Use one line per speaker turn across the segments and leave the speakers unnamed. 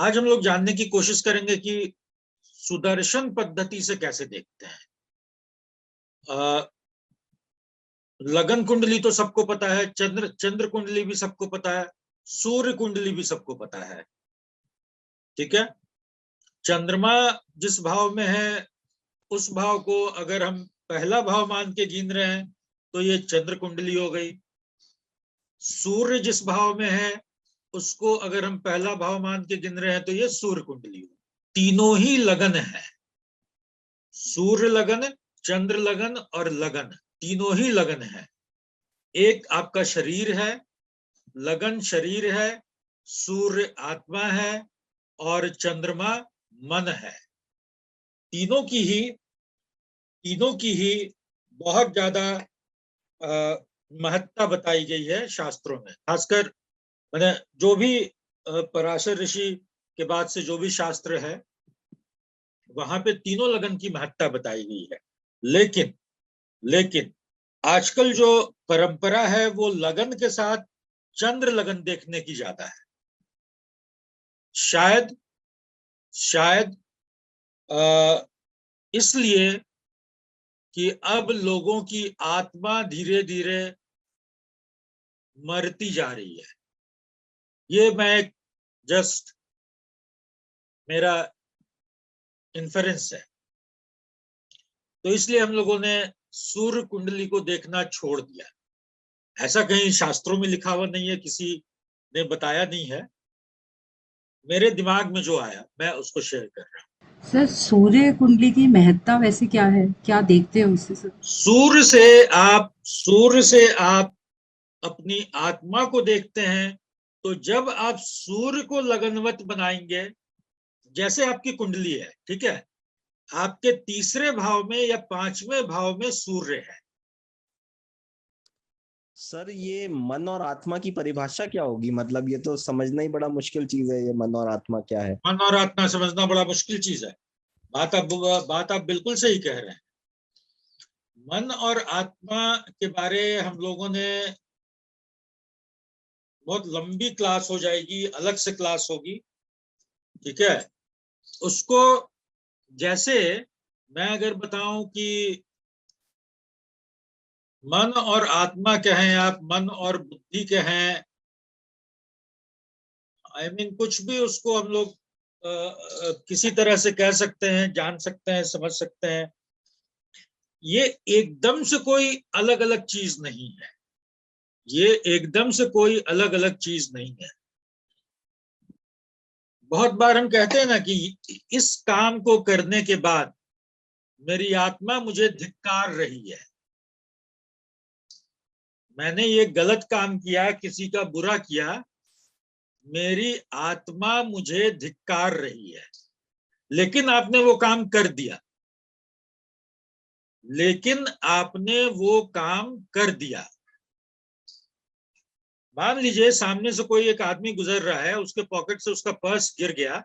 आज हम लोग जानने की कोशिश करेंगे कि सुदर्शन पद्धति से कैसे देखते हैं। लगन कुंडली तो सबको पता है, चंद्र कुंडली भी सबको पता है, सूर्य कुंडली भी सबको पता है। ठीक है, चंद्रमा जिस भाव में है उस भाव को अगर हम पहला भाव मान के गिन रहे हैं तो ये चंद्र कुंडली हो गई। सूर्य जिस भाव में है उसको अगर हम पहला भाव मान के गिन रहे हैं तो ये सूर्य कुंडली हो। तीनों ही लगन है, सूर्य लगन, चंद्र लगन और लगन, तीनों ही लगन है। एक आपका शरीर है, लगन शरीर है, सूर्य आत्मा है और चंद्रमा मन है। तीनों की ही बहुत ज्यादा महत्ता बताई गई है शास्त्रों में। खासकर मैंने जो भी पराशर ऋषि के बाद से जो भी शास्त्र है वहां पे तीनों लगन की महत्ता बताई गई है। लेकिन आजकल जो परंपरा है वो लगन के साथ चंद्र लगन देखने की ज्यादा है। शायद इसलिए कि अब लोगों की आत्मा धीरे धीरे मरती जा रही है। ये मैं जस्ट मेरा इन्फरेंस है। तो इसलिए हम लोगों ने सूर्य कुंडली को देखना छोड़ दिया। ऐसा कहीं शास्त्रों में लिखा हुआ नहीं है, किसी ने बताया नहीं है, मेरे दिमाग में जो आया मैं उसको शेयर कर रहा हूँ।
सर, सूर्य कुंडली की महत्ता वैसे क्या है? क्या देखते हो उससे सर?
सूर्य से आप अपनी आत्मा को देखते हैं। तो जब आप सूर्य को लगनवत बनाएंगे, जैसे आपकी कुंडली है, ठीक है, आपके तीसरे भाव में या पांचवें भाव में सूर्य है।
सर, ये मन और आत्मा की परिभाषा क्या होगी? मतलब ये तो समझना ही बड़ा मुश्किल चीज है, ये मन और आत्मा क्या है?
मन और आत्मा समझना बड़ा मुश्किल चीज है। बात आप बिल्कुल सही कह रहे हैं। मन और आत्मा के बारे हम लोगों ने, बहुत लंबी क्लास हो जाएगी, अलग से क्लास होगी, ठीक है। उसको जैसे मैं अगर बताऊं कि मन और आत्मा कहें, आप मन और बुद्धि कहें, कुछ भी उसको हम लोग किसी तरह से कह सकते हैं, जान सकते हैं, समझ सकते हैं। ये एकदम से कोई अलग अलग चीज नहीं है। ये एकदम से कोई अलग अलग चीज नहीं है। बहुत बार हम कहते हैं ना कि इस काम को करने के बाद मेरी आत्मा मुझे धिक्कार रही है। मैंने ये गलत काम किया, किसी का बुरा किया, मेरी आत्मा मुझे धिक्कार रही है। लेकिन आपने वो काम कर दिया, मान लीजिए सामने से कोई एक आदमी गुजर रहा है, उसके पॉकेट से उसका पर्स गिर गया,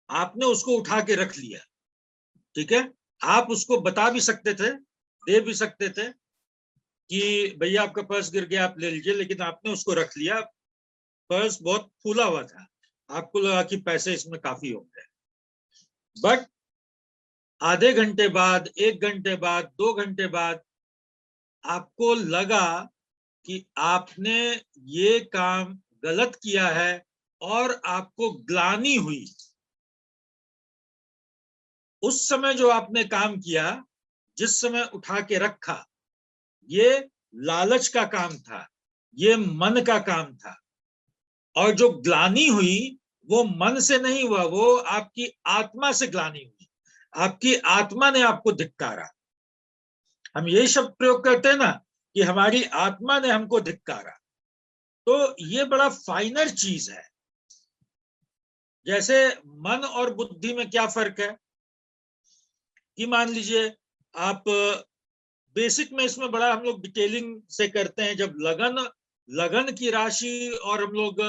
आपने उसको उठा के रख लिया, ठीक है। आप उसको बता भी सकते थे, दे भी सकते थे कि भैया आपका पर्स गिर गया, आप ले लीजिए, लेकिन आपने उसको रख लिया। पर्स बहुत फूला हुआ था, आपको लगा कि पैसे इसमें काफी होंगे। बट आधे घंटे बाद, 1 घंटे बाद, 2 घंटे बाद आपको लगा कि आपने ये काम गलत किया है और आपको ग्लानि हुई। उस समय जो आपने काम किया, जिस समय उठा के रखा, ये लालच का काम था, ये मन का काम था। और जो ग्लानि हुई वो मन से नहीं हुआ, वो आपकी आत्मा से ग्लानि हुई। आपकी आत्मा ने आपको धिक्कारा। हम यही शब्द प्रयोग करते हैं ना कि हमारी आत्मा ने हमको धिक्कारा। तो ये बड़ा फाइनर चीज है। जैसे मन और बुद्धि में क्या फर्क है कि मान लीजिए आप, बेसिक में इसमें बड़ा हम लोग डिटेलिंग से करते हैं जब लगन की राशि और हम लोग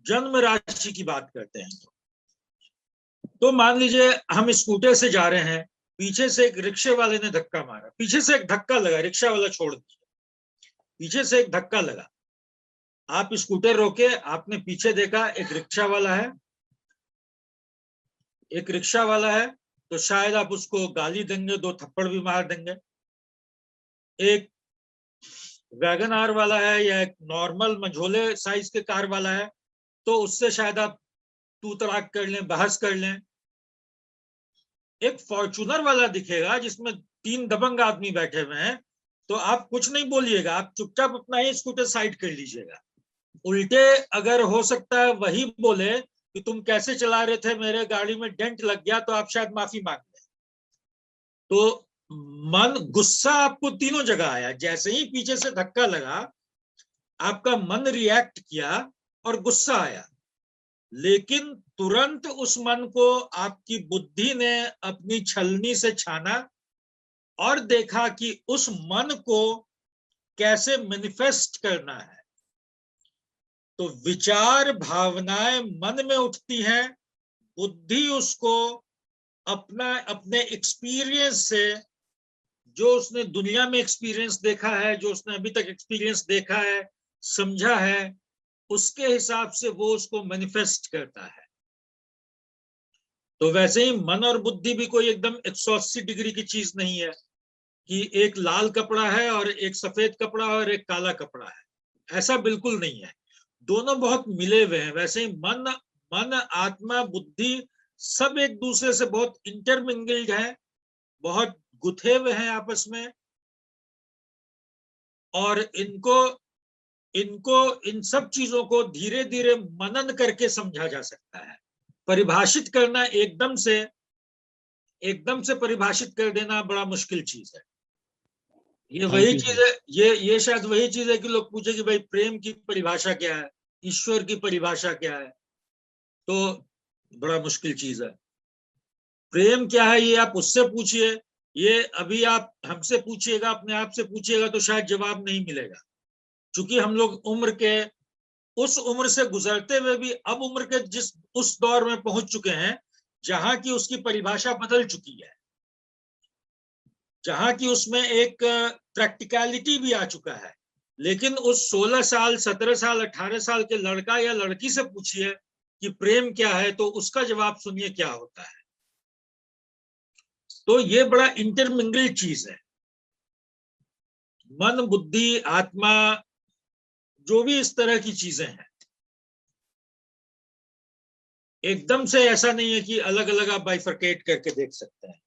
जन्म राशि की बात करते हैं। तो मान लीजिए हम स्कूटर से जा रहे हैं, पीछे से एक रिक्शे वाले ने धक्का मारा, पीछे से एक धक्का लगा, रिक्शा वाला छोड़ दिया, पीछे से एक धक्का लगा। आप स्कूटर रोके, आपने पीछे देखा एक रिक्शा वाला है, एक रिक्शा वाला है, तो शायद आप उसको गाली देंगे, 2 थप्पड़ भी मार देंगे। एक वैगन आर वाला है या एक नॉर्मल मझोले साइज के कार वाला है, तो उससे शायद आप तू तड़ाक कर लें, बहस कर लें। एक फॉर्चूनर वाला दिखेगा जिसमें 3 दबंग आदमी बैठे हुए हैं, तो आप कुछ नहीं बोलिएगा, आप चुपचाप अपना ही स्कूटर साइड कर लीजिएगा। उल्टे अगर हो सकता है वही बोले कि तुम कैसे चला रहे थे, मेरे गाड़ी में डेंट लग गया, तो आप शायद माफी मांग लें। तो मन, गुस्सा आपको तीनों जगह आया। जैसे ही पीछे से धक्का लगा, आपका मन रिएक्ट किया और गुस्सा आया, लेकिन तुरंत उस मन को आपकी बुद्धि ने अपनी छलनी से छाना और देखा कि उस मन को कैसे मैनिफेस्ट करना है। तो विचार, भावनाएं मन में उठती हैं, बुद्धि उसको अपने एक्सपीरियंस से, जो उसने दुनिया में एक्सपीरियंस देखा है, जो उसने अभी तक एक्सपीरियंस देखा है, समझा है, उसके हिसाब से वो उसको मैनिफेस्ट करता है। तो वैसे ही मन और बुद्धि भी कोई एकदम 180 डिग्री की चीज नहीं है कि एक लाल कपड़ा है और एक सफेद कपड़ा और एक काला कपड़ा है, ऐसा बिल्कुल नहीं है। दोनों बहुत मिले हुए हैं। वैसे ही मन, आत्मा, बुद्धि सब एक दूसरे से बहुत इंटरमिंगल्ड है, बहुत गुथे हुए हैं आपस में, और इनको इन सब चीजों को धीरे धीरे मनन करके समझा जा सकता है। परिभाषित करना एकदम से परिभाषित कर देना बड़ा मुश्किल चीज है। ये वही चीज है, ये शायद वही चीज है कि लोग पूछे कि भाई प्रेम की परिभाषा क्या है, ईश्वर की परिभाषा क्या है, तो बड़ा मुश्किल चीज है। प्रेम क्या है ये आप उससे पूछिए, ये अभी आप हमसे पूछिएगा, अपने आप से पूछिएगा, तो शायद जवाब नहीं मिलेगा। क्योंकि हम लोग उस उम्र से गुजरते हुए भी अब उम्र के उस दौर में पहुंच चुके हैं जहां की उसकी परिभाषा बदल चुकी है, जहां की उसमें एक प्रैक्टिकलिटी भी आ चुका है। लेकिन उस 16 साल, 17 साल, 18 साल के लड़का या लड़की से पूछिए कि प्रेम क्या है, तो उसका जवाब सुनिए क्या होता है। तो ये बड़ा इंटरमिंगल्ड चीज है। मन, बुद्धि, आत्मा, जो भी इस तरह की चीजें हैं, एकदम से ऐसा नहीं है कि अलग अलग आप बाइफरकेट करके देख सकते हैं।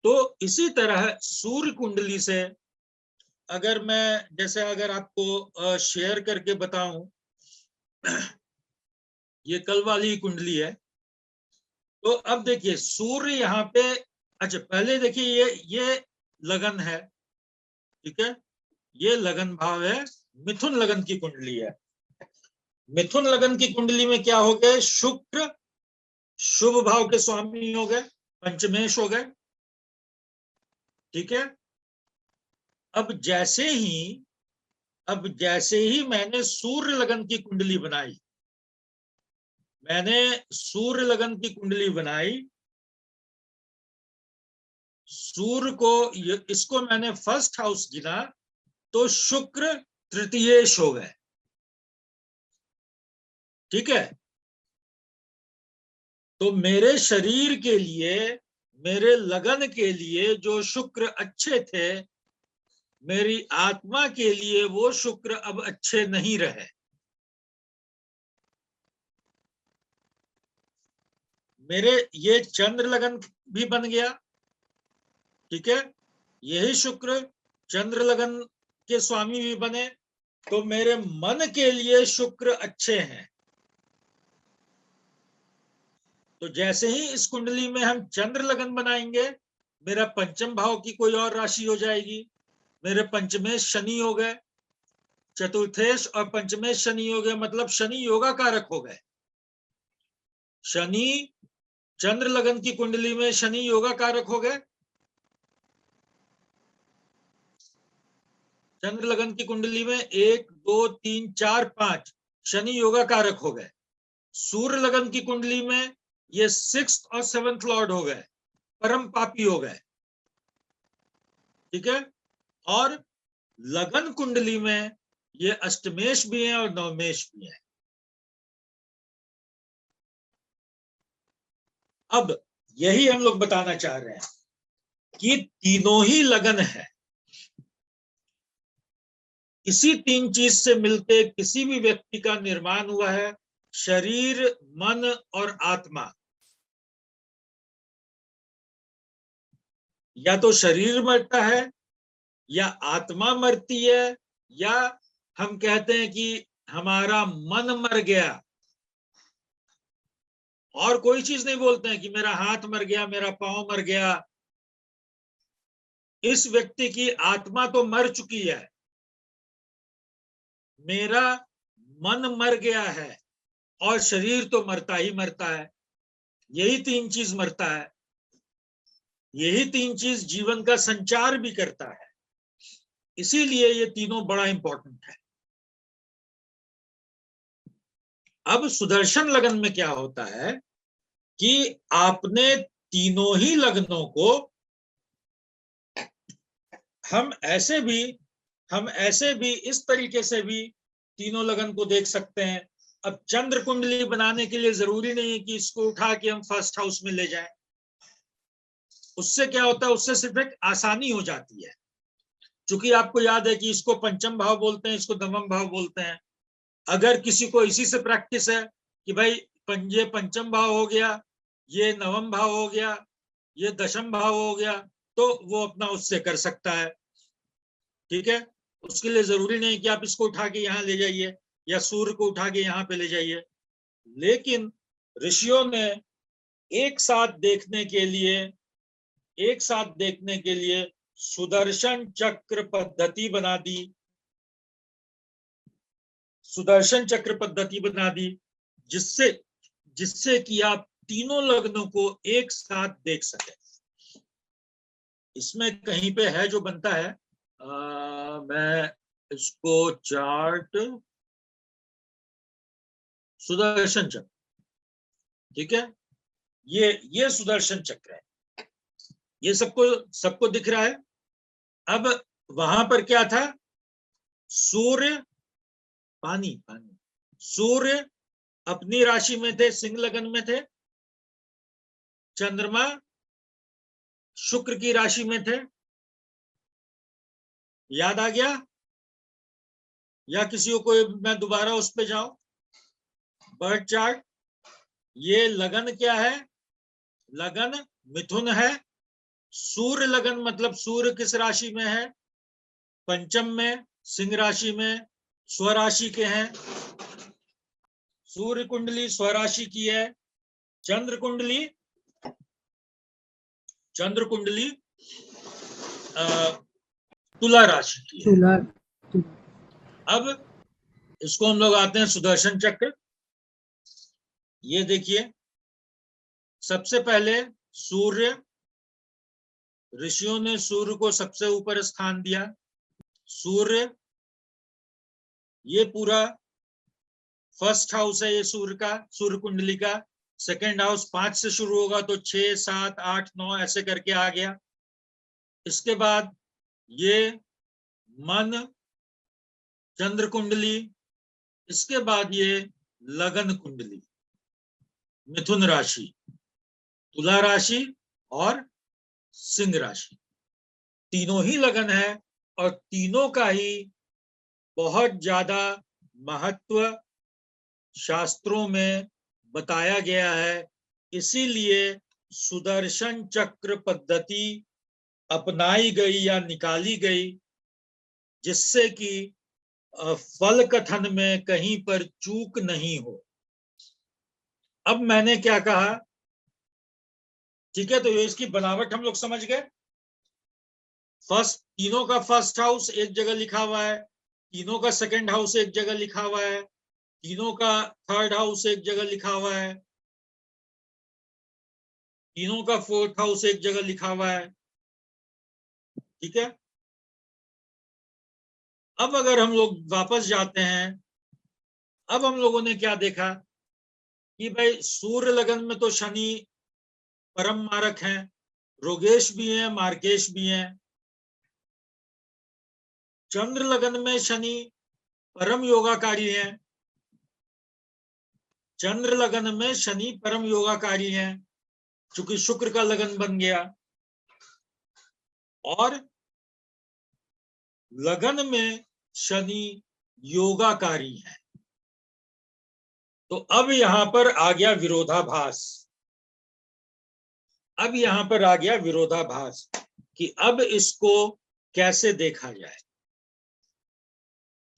तो इसी तरह सूर्य कुंडली से अगर आपको शेयर करके बताऊं, ये कल वाली कुंडली है। तो अब देखिए सूर्य यहाँ पे, अच्छा पहले देखिए ये लगन है, ठीक है, ये लगन भाव है, मिथुन लगन की कुंडली है। मिथुन लगन की कुंडली में क्या हो गए, शुक्र शुभ भाव के स्वामी हो गए, पंचमेश हो गए, ठीक है। अब जैसे ही मैंने सूर्य लगन की कुंडली बनाई, सूर्य को इसको मैंने फर्स्ट हाउस गिना, तो शुक्र तृतीयेश हो गए, ठीक है। तो मेरे शरीर के लिए, मेरे लगन के लिए जो शुक्र अच्छे थे, मेरी आत्मा के लिए वो शुक्र अब अच्छे नहीं रहे। मेरे ये चंद्र लगन भी बन गया, ठीक है, यही शुक्र चंद्र लगन के स्वामी भी बने, तो मेरे मन के लिए शुक्र अच्छे हैं। तो जैसे ही इस कुंडली में हम चंद्र लगन बनाएंगे, मेरा पंचम भाव की कोई और राशि हो जाएगी, मेरे पंचमेश शनि हो गए, चतुर्थेश और पंचमेश शनि हो गए, मतलब शनि योगा कारक हो गए। शनि चंद्र लगन की कुंडली में शनि योगा कारक हो गए, चंद्र लगन की कुंडली में 1 2 3 4 5 शनि योगा कारक हो गए। सूर्य लगन की कुंडली में ये 6th और 7th लॉर्ड हो गए, परम पापी हो गए, ठीक है। और लगन कुंडली में ये अष्टमेश भी हैं और नवमेश भी हैं। अब यही हम लोग बताना चाह रहे हैं कि तीनों ही लगन है। इसी तीन चीज से मिलते किसी भी व्यक्ति का निर्माण हुआ है, शरीर, मन और आत्मा। या तो शरीर मरता है, या आत्मा मरती है, या हम कहते हैं कि हमारा मन मर गया। और कोई चीज नहीं बोलते हैं कि मेरा हाथ मर गया, मेरा पांव मर गया। इस व्यक्ति की आत्मा तो मर चुकी है, मेरा मन मर गया है, और शरीर तो मरता ही मरता है। यही तीन चीज मरता है, यही तीन चीज जीवन का संचार भी करता है। इसीलिए ये तीनों बड़ा इंपॉर्टेंट है। अब सुदर्शन लगन में क्या होता है कि आपने तीनों ही लग्नों को हम ऐसे भी इस तरीके से भी तीनों लगन को देख सकते हैं। अब चंद्र कुंडली बनाने के लिए जरूरी नहीं है कि इसको उठा के हम फर्स्ट हाउस में ले जाएं। उससे क्या होता है, उससे सिर्फ एक आसानी हो जाती है। क्योंकि आपको याद है कि इसको पंचम भाव बोलते हैं, इसको दमम भाव बोलते हैं। अगर किसी को इसी से प्रैक्टिस है कि भाई ये पंचम भाव हो गया, ये नवम भाव हो गया, ये दशम भाव हो गया, तो वो अपना उससे कर सकता है। ठीक है, उसके लिए जरूरी नहीं कि आप इसको उठा के यहाँ ले जाइए या सूर्य को उठा के यहाँ पे ले जाइए। लेकिन ऋषियों ने एक साथ देखने के लिए सुदर्शन चक्र पद्धति बना दी। सुदर्शन चक्र पद्धति बना दी जिससे कि आप तीनों लग्नों को एक साथ देख सके। इसमें कहीं पे है जो बनता है, मैं इसको चार्ट, सुदर्शन चक्र, ठीक है, ये सुदर्शन चक्र है, ये सबको दिख रहा है। अब वहां पर क्या था, सूर्य, पानी सूर्य अपनी राशि में थे, सिंह लगन में थे। चंद्रमा शुक्र की राशि में थे। याद आ गया या किसी को मैं दोबारा उस पे जाऊं? बर्थ चार्ट, ये लगन क्या है, लगन मिथुन है। सूर्य लगन मतलब सूर्य किस राशि में है, पंचम में, सिंह राशि में, स्वराशि के हैं। सूर्य कुंडली स्वराशि की है। चंद्र कुंडली तुला राशि की है।
तुला।
अब इसको हम लोग आते हैं सुदर्शन चक्र। ये देखिए, सबसे पहले सूर्य, ऋषियों ने सूर्य को सबसे ऊपर स्थान दिया। सूर्य, ये पूरा फर्स्ट हाउस है ये सूर्य का, सूर्य कुंडली का। सेकेंड हाउस 5 से शुरू होगा तो 6, 7, 8, 9 ऐसे करके आ गया। इसके बाद ये मन, चंद्र कुंडली। इसके बाद ये लगन कुंडली, मिथुन राशि, तुला राशि और सिंह राशि। तीनों ही लगन है और तीनों का ही बहुत ज्यादा महत्व शास्त्रों में बताया गया है। इसीलिए सुदर्शन चक्र पद्धति अपनाई गई या निकाली गई, जिससे कि फल कथन में कहीं पर चूक नहीं हो। अब मैंने क्या कहा, ठीक है, तो ये इसकी बनावट हम लोग समझ गए। तीनों का फर्स्ट हाउस एक जगह लिखा हुआ है, तीनों का सेकंड हाउस एक जगह लिखा हुआ है, तीनों का थर्ड हाउस एक जगह लिखा हुआ है, तीनों का फोर्थ हाउस एक जगह लिखा हुआ है। ठीक है, अब अगर हम लोग वापस जाते हैं, अब हम लोगों ने क्या देखा कि भाई सूर्य लगन में तो शनि परम मारक हैं, रोगेश भी हैं, मार्केश भी हैं। चंद्र लगन में शनि परम योगाकारी हैं, चंद्र लगन में शनि परम योगाकारी हैं, चूंकि शुक्र का लगन बन गया, और लगन में शनि योगाकारी है। तो अब यहां पर आ गया विरोधाभास। अब यहां पर आ गया विरोधाभास कि अब इसको कैसे देखा जाए।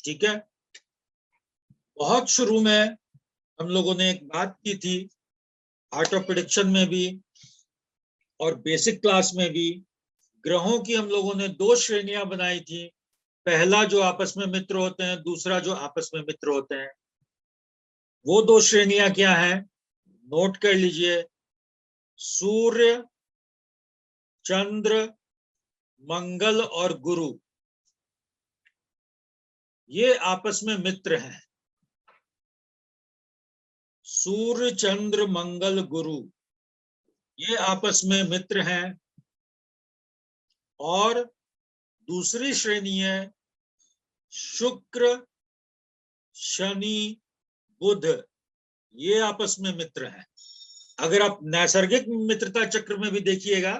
ठीक है, बहुत शुरू में हम लोगों ने एक बात की थी, आर्ट ऑफ प्रेडिक्शन में भी और बेसिक क्लास में भी। ग्रहों की हम लोगों ने दो श्रेणियां बनाई थी, पहला जो आपस में मित्र होते हैं, दूसरा जो आपस में मित्र होते हैं। वो दो श्रेणियां क्या हैं, नोट कर लीजिए। सूर्य, चंद्र, मंगल और गुरु, ये आपस में मित्र हैं। सूर्य, चंद्र, मंगल, गुरु, ये आपस में मित्र हैं। और दूसरी श्रेणी है शुक्र, शनि, बुध, ये आपस में मित्र हैं। अगर आप नैसर्गिक मित्रता चक्र में भी देखिएगा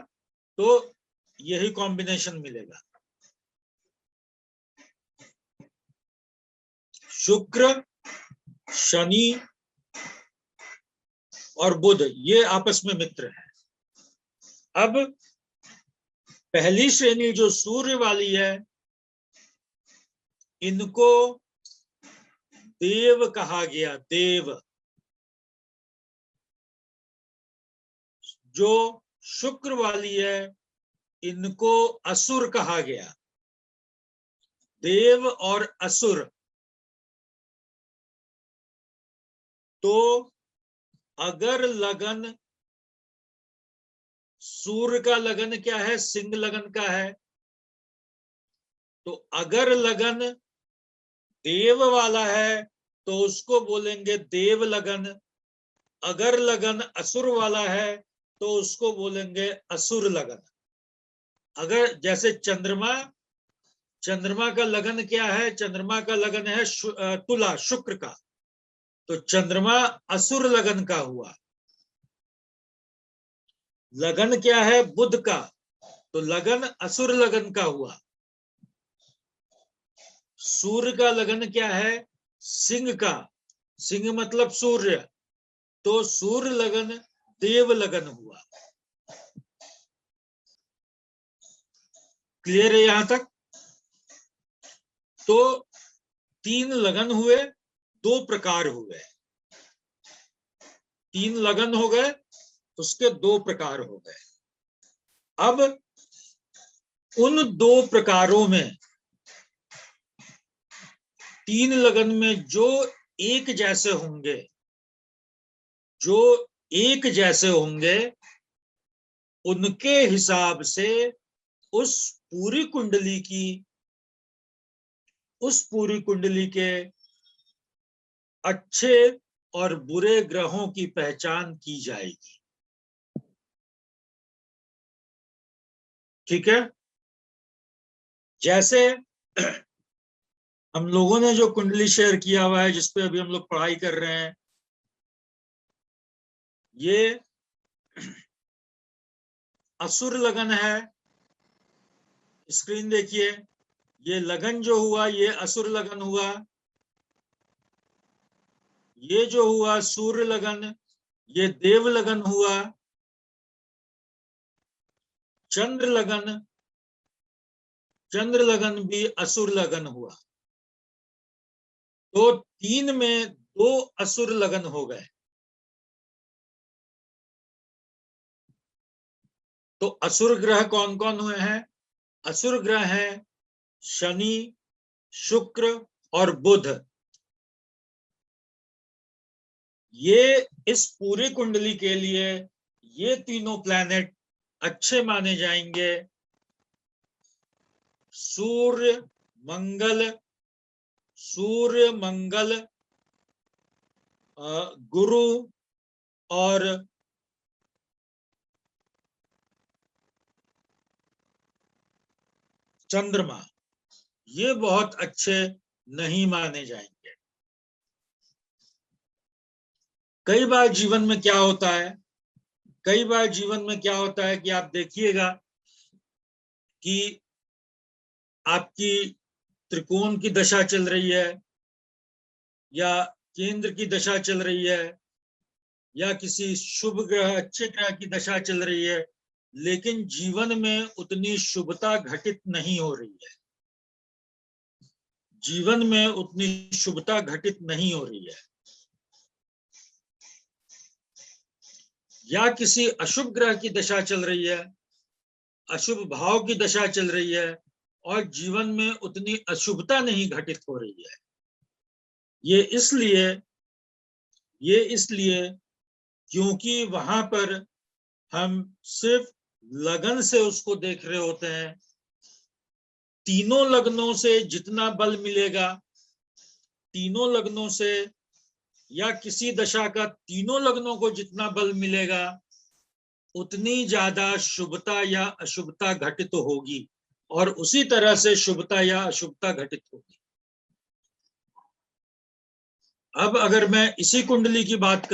तो यही कॉम्बिनेशन मिलेगा। शुक्र, शनि और बुध, ये आपस में मित्र हैं। अब पहली श्रेणी जो सूर्य वाली है, इनको देव कहा गया, देव। जो शुक्र वाली है, इनको असुर कहा गया। देव और असुर। तो अगर लगन, सूर्य का लगन क्या है, सिंह लगन का है, तो अगर लगन देव वाला है तो उसको बोलेंगे देव लगन। अगर लगन असुर वाला है तो उसको बोलेंगे असुर लगन। अगर जैसे चंद्रमा, चंद्रमा का लगन क्या है, चंद्रमा का लगन है तुला, शुक्र का, तो चंद्रमा असुर लगन का हुआ। लगन क्या है बुध का, तो लगन असुर लगन का हुआ। सूर्य का लगन क्या है, सिंह का, सिंह मतलब सूर्य, तो सूर्य लगन देव लगन हुआ। क्लियर है यहां तक? तो तीन लगन हुए, दो प्रकार हुए। तीन लगन हो गए, उसके दो प्रकार हो गए। अब उन दो प्रकारों में, तीन लगन में जो एक जैसे होंगे, जो एक जैसे होंगे, उनके हिसाब से उस पूरी कुंडली की, उस पूरी कुंडली के अच्छे और बुरे ग्रहों की पहचान की जाएगी। ठीक है, जैसे हम लोगों ने जो कुंडली शेयर किया हुआ है, जिसपे अभी हम लोग पढ़ाई कर रहे हैं, ये असुर लगन है। स्क्रीन देखिए, ये लगन जो हुआ ये असुर लगन हुआ। ये जो हुआ सूर्य लगन, ये देव लगन हुआ। चंद्र लगन, चंद्र लगन भी असुर लगन हुआ। तो तीन में दो असुर लगन हो गए। तो असुर ग्रह कौन कौन हुए हैं? असुर ग्रह हैं शनि, शुक्र और बुध। ये इस पूरी कुंडली के लिए ये तीनों प्लैनेट अच्छे माने जाएंगे। सूर्य मंगल, सूर्य मंगल, गुरु और चंद्रमा, ये बहुत अच्छे नहीं माने जाएंगे। कई बार जीवन में क्या होता है, कई बार जीवन में क्या होता है कि आप देखिएगा कि आपकी त्रिकोण की दशा चल रही है, या केंद्र की दशा चल रही है, या किसी शुभ ग्रह अच्छे ग्रह की दशा चल रही है, लेकिन जीवन में उतनी शुभता घटित नहीं हो रही है, जीवन में उतनी शुभता घटित नहीं हो रही है, या किसी अशुभ ग्रह की दशा चल रही है, अशुभ भाव की दशा चल रही है, और जीवन में उतनी अशुभता नहीं घटित हो रही है। ये इसलिए क्योंकि वहां पर हम सिर्फ लगन से उसको देख रहे होते हैं। तीनों लग्नों से जितना बल मिलेगा, तीनों लग्नों से या किसी दशा का तीनों लग्नों को जितना बल मिलेगा, उतनी ज्यादा शुभता या अशुभता घटित होगी, और उसी तरह से शुभता या अशुभता घटित होगी। अब अगर मैं इसी कुंडली की बात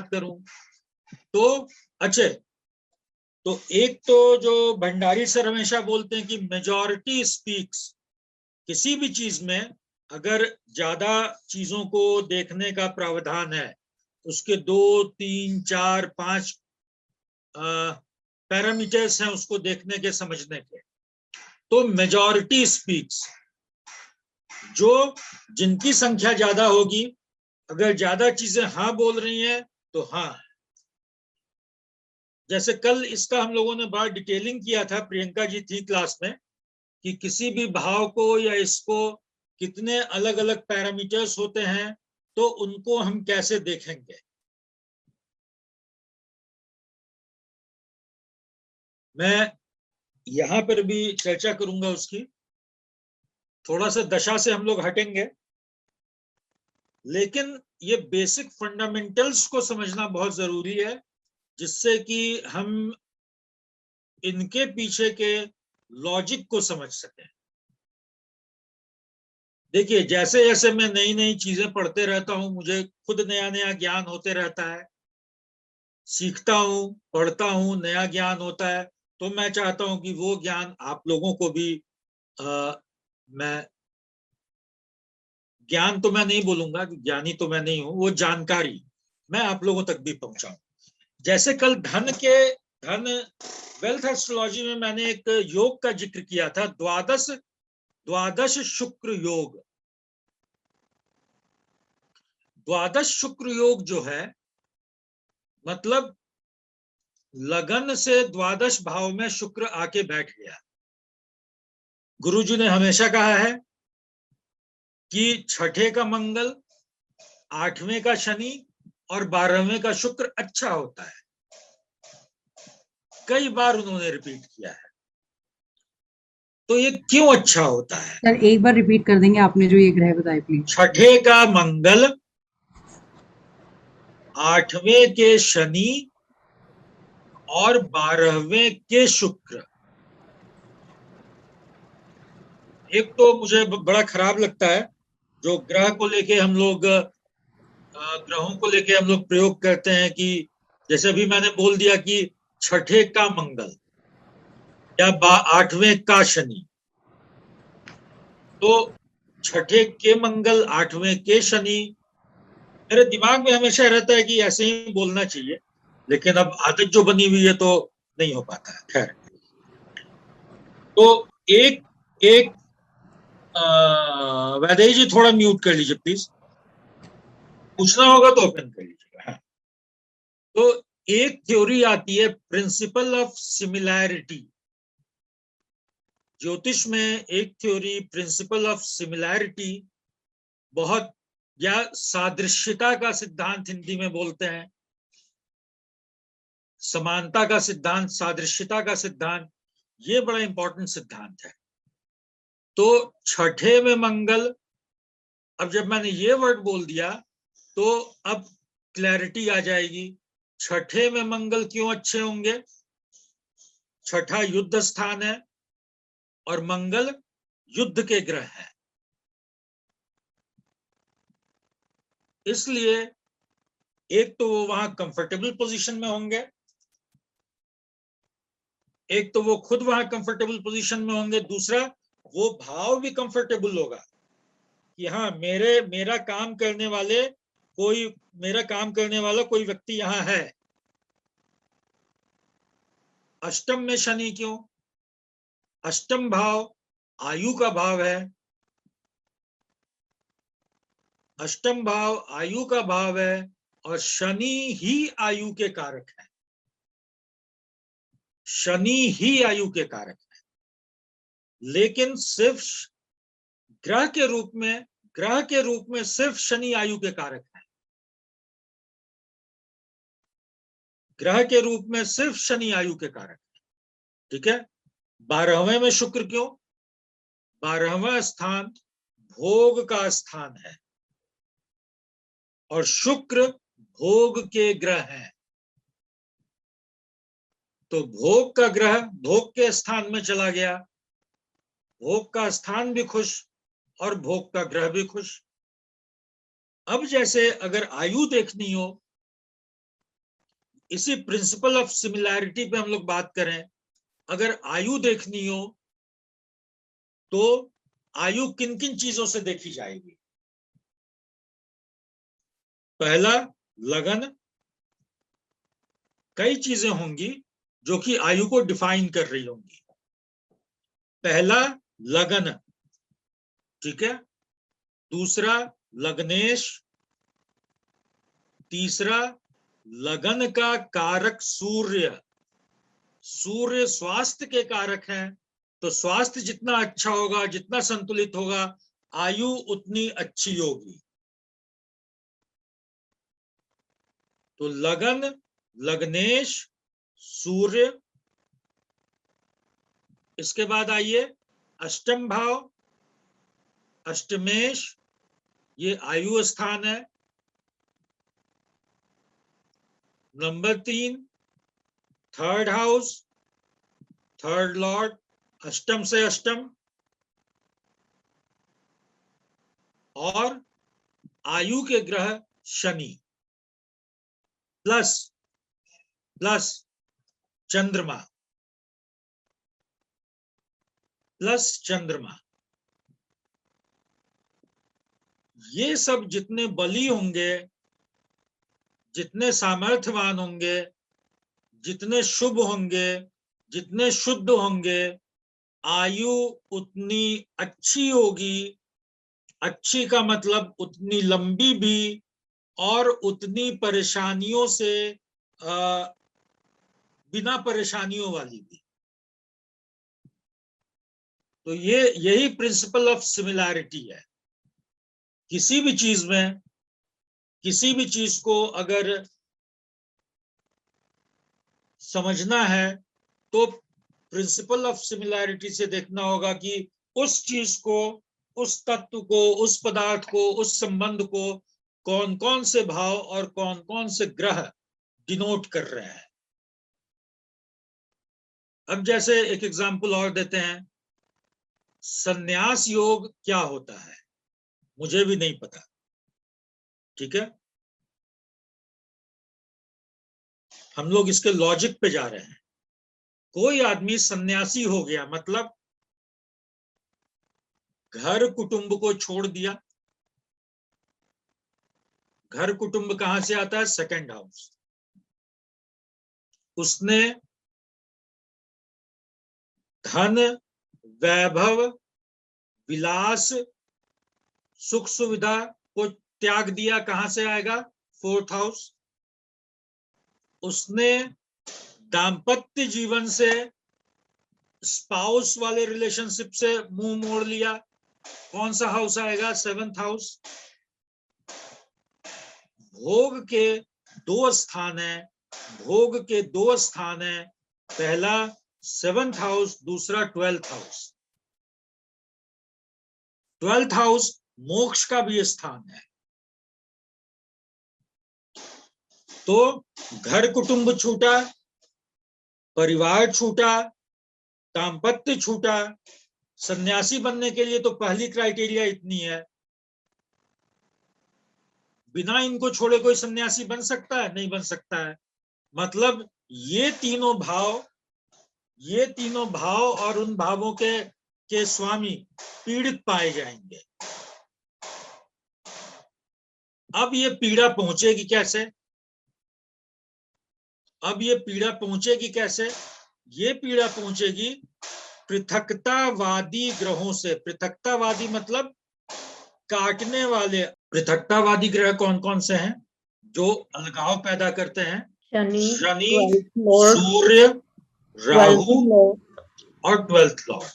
करूं, तो अच्छे, तो एक तो जो भंडारी सर हमेशा बोलते हैं कि मेजॉरिटी स्पीक्स। किसी भी चीज में अगर ज्यादा चीजों को देखने का प्रावधान है, उसके 2, 3, 4, 5 पैरामीटर्स हैं उसको देखने के, समझने के, तो मेजॉरिटी स्पीक्स। जिनकी संख्या ज्यादा होगी, अगर ज्यादा चीजें हाँ बोल रही हैं तो हाँ। जैसे कल इसका हम लोगों ने बड़ा डिटेलिंग किया था, प्रियंका जी थी क्लास में, कि किसी भी भाव को या इसको कितने अलग अलग पैरामीटर्स होते हैं, तो उनको हम कैसे देखेंगे। मैं यहां पर भी चर्चा करूंगा उसकी। थोड़ा सा दशा से हम लोग हटेंगे, लेकिन ये बेसिक फंडामेंटल्स को समझना बहुत जरूरी है, जिससे कि हम इनके पीछे के लॉजिक को समझ सकें। देखिए, जैसे जैसे मैं नई नई चीजें पढ़ते रहता हूं, मुझे खुद नया नया ज्ञान होते रहता है, सीखता हूं, पढ़ता हूं, नया ज्ञान होता है, तो मैं चाहता हूं कि वो ज्ञान आप लोगों को भी मैं ज्ञान तो मैं नहीं बोलूंगा कि ज्ञानी तो मैं नहीं हूं, वो जानकारी मैं आप लोगों तक भी पहुंचाऊं। जैसे कल धन वेल्थ एस्ट्रोलॉजी में मैंने एक योग का जिक्र किया था, द्वादश शुक्र योग। द्वादश शुक्र योग जो है, मतलब लगन से द्वादश भाव में शुक्र आके बैठ गया। गुरुजी ने हमेशा कहा है कि छठे का मंगल, 8वें का शनि और 12वें का शुक्र अच्छा होता है। कई बार उन्होंने रिपीट किया है। तो ये क्यों अच्छा होता है?
सर एक बार रिपीट कर देंगे आपने जो ये ग्रह बताए प्लीज।
छठे का मंगल, 8वें के शनि और 12वें के शुक्र। एक तो मुझे बड़ा खराब लगता है जो ग्रह को लेके हम लोग ग्रहों को लेके हम लोग प्रयोग करते हैं, कि जैसे अभी मैंने बोल दिया कि छठे का मंगल या 8वें का शनि, तो छठे के मंगल, 8वें के शनि, मेरे दिमाग में हमेशा रहता है कि ऐसे ही बोलना चाहिए, लेकिन अब आदत जो बनी हुई है तो नहीं हो पाता है। खैर, तो एक एक वैदेही जी थोड़ा म्यूट कर लीजिए प्लीज, पूछना होगा तो ओपन कर लीजिएगा। हाँ। तो एक थ्योरी आती है, प्रिंसिपल ऑफ सिमिलैरिटी। ज्योतिष में एक थ्योरी, प्रिंसिपल ऑफ सिमिलैरिटी, बहुत, या सादृश्यता का सिद्धांत हिंदी में बोलते हैं, समानता का सिद्धांत, सादृश्यता का सिद्धांत, ये बड़ा इंपॉर्टेंट सिद्धांत है। तो छठे में मंगल, अब जब मैंने ये वर्ड बोल दिया तो अब क्लैरिटी आ जाएगी। छठे में मंगल क्यों अच्छे होंगे? छठा युद्ध स्थान है, और मंगल युद्ध के ग्रह हैं। इसलिए एक तो वो वहां कंफर्टेबल पोजीशन में होंगे, एक तो वो खुद वहां कंफर्टेबल पोजीशन में होंगे, दूसरा वो भाव भी कंफर्टेबल होगा कि हाँ मेरा काम करने वाला कोई व्यक्ति यहां है। अष्टम में शनि क्यों? अष्टम भाव आयु का भाव है, अष्टम भाव आयु का भाव है और शनि ही आयु के कारक है, शनि ही आयु के कारक है। लेकिन सिर्फ ग्रह के रूप में सिर्फ शनि आयु के कारक है, ग्रह के रूप में सिर्फ शनि आयु के कारक है। ठीक है। 12वें में शुक्र क्यों? 12वां स्थान भोग का स्थान है और शुक्र भोग के ग्रह हैं, तो भोग का ग्रह भोग के स्थान में चला गया, भोग का स्थान भी खुश और भोग का ग्रह भी खुश। अब जैसे अगर आयु देखनी हो, इसी प्रिंसिपल ऑफ सिमिलैरिटी पे हम लोग बात करें, अगर आयु देखनी हो तो आयु किन किन चीजों से देखी जाएगी? पहला लगन, कई चीजें होंगी जो कि आयु को डिफाइन कर रही होंगी। पहला लगन, ठीक है। दूसरा लग्नेश, तीसरा लगन का कारक सूर्य, सूर्य स्वास्थ्य के कारक हैं, तो स्वास्थ्य जितना अच्छा होगा, जितना संतुलित होगा, आयु उतनी अच्छी होगी। तो लगन, लग्नेश, सूर्य। इसके बाद आइए अष्टम भाव, अष्टमेश, ये आयु स्थान है। Number 3 third house, third Lord, अष्टम से अष्टम, और आयु के ग्रह शनि प्लस चंद्रमा, ये सब जितने बली होंगे, जितने सामर्थ्यवान होंगे, जितने शुभ होंगे, जितने शुद्ध होंगे, आयु उतनी अच्छी होगी। अच्छी का मतलब उतनी लंबी भी और उतनी परेशानियों से बिना परेशानियों वाली भी। तो यही प्रिंसिपल ऑफ सिमिलैरिटी है। किसी भी चीज को अगर समझना है तो प्रिंसिपल ऑफ सिमिलैरिटी से देखना होगा कि उस चीज को, उस तत्व को, उस पदार्थ को, उस संबंध को कौन कौन से भाव और कौन कौन से ग्रह डिनोट कर रहे हैं। अब जैसे एक एग्जांपल और देते हैं, संन्यास योग क्या होता है? मुझे भी नहीं पता, ठीक है। हम लोग इसके लॉजिक पे जा रहे हैं। कोई आदमी सन्यासी हो गया मतलब घर कुटुंब को छोड़ दिया। घर कुटुंब कहां से आता है? Second house. उसने धन, वैभव, विलास, सुख सुविधा को त्याग दिया। कहां से आएगा? Fourth house. उसने दाम्पत्य जीवन से, स्पाउस वाले रिलेशनशिप से मुंह मोड़ लिया। कौन सा हाउस आएगा? Seventh house. भोग के दो स्थान है, पहला सेवेंथ हाउस, दूसरा 12th हाउस। 12th हाउस मोक्ष का भी स्थान है। तो घर कुटुंब छूटा, परिवार छूटा, दाम्पत्य छूटा, सन्यासी बनने के लिए तो पहली क्राइटेरिया इतनी है, बिना इनको छोड़े कोई सन्यासी बन सकता है? नहीं बन सकता है। मतलब ये तीनों भाव और उन भावों के स्वामी पीड़ित पाए जाएंगे। अब ये पीड़ा पहुंचेगी कैसे? ये पीड़ा पहुंचेगी पृथकतावादी ग्रहों से। पृथकतावादी मतलब काटने वाले। पृथकतावादी ग्रह कौन कौन से हैं जो अलगाव पैदा करते हैं? शनि, सूर्य, राहु और 12th लॉर्ड।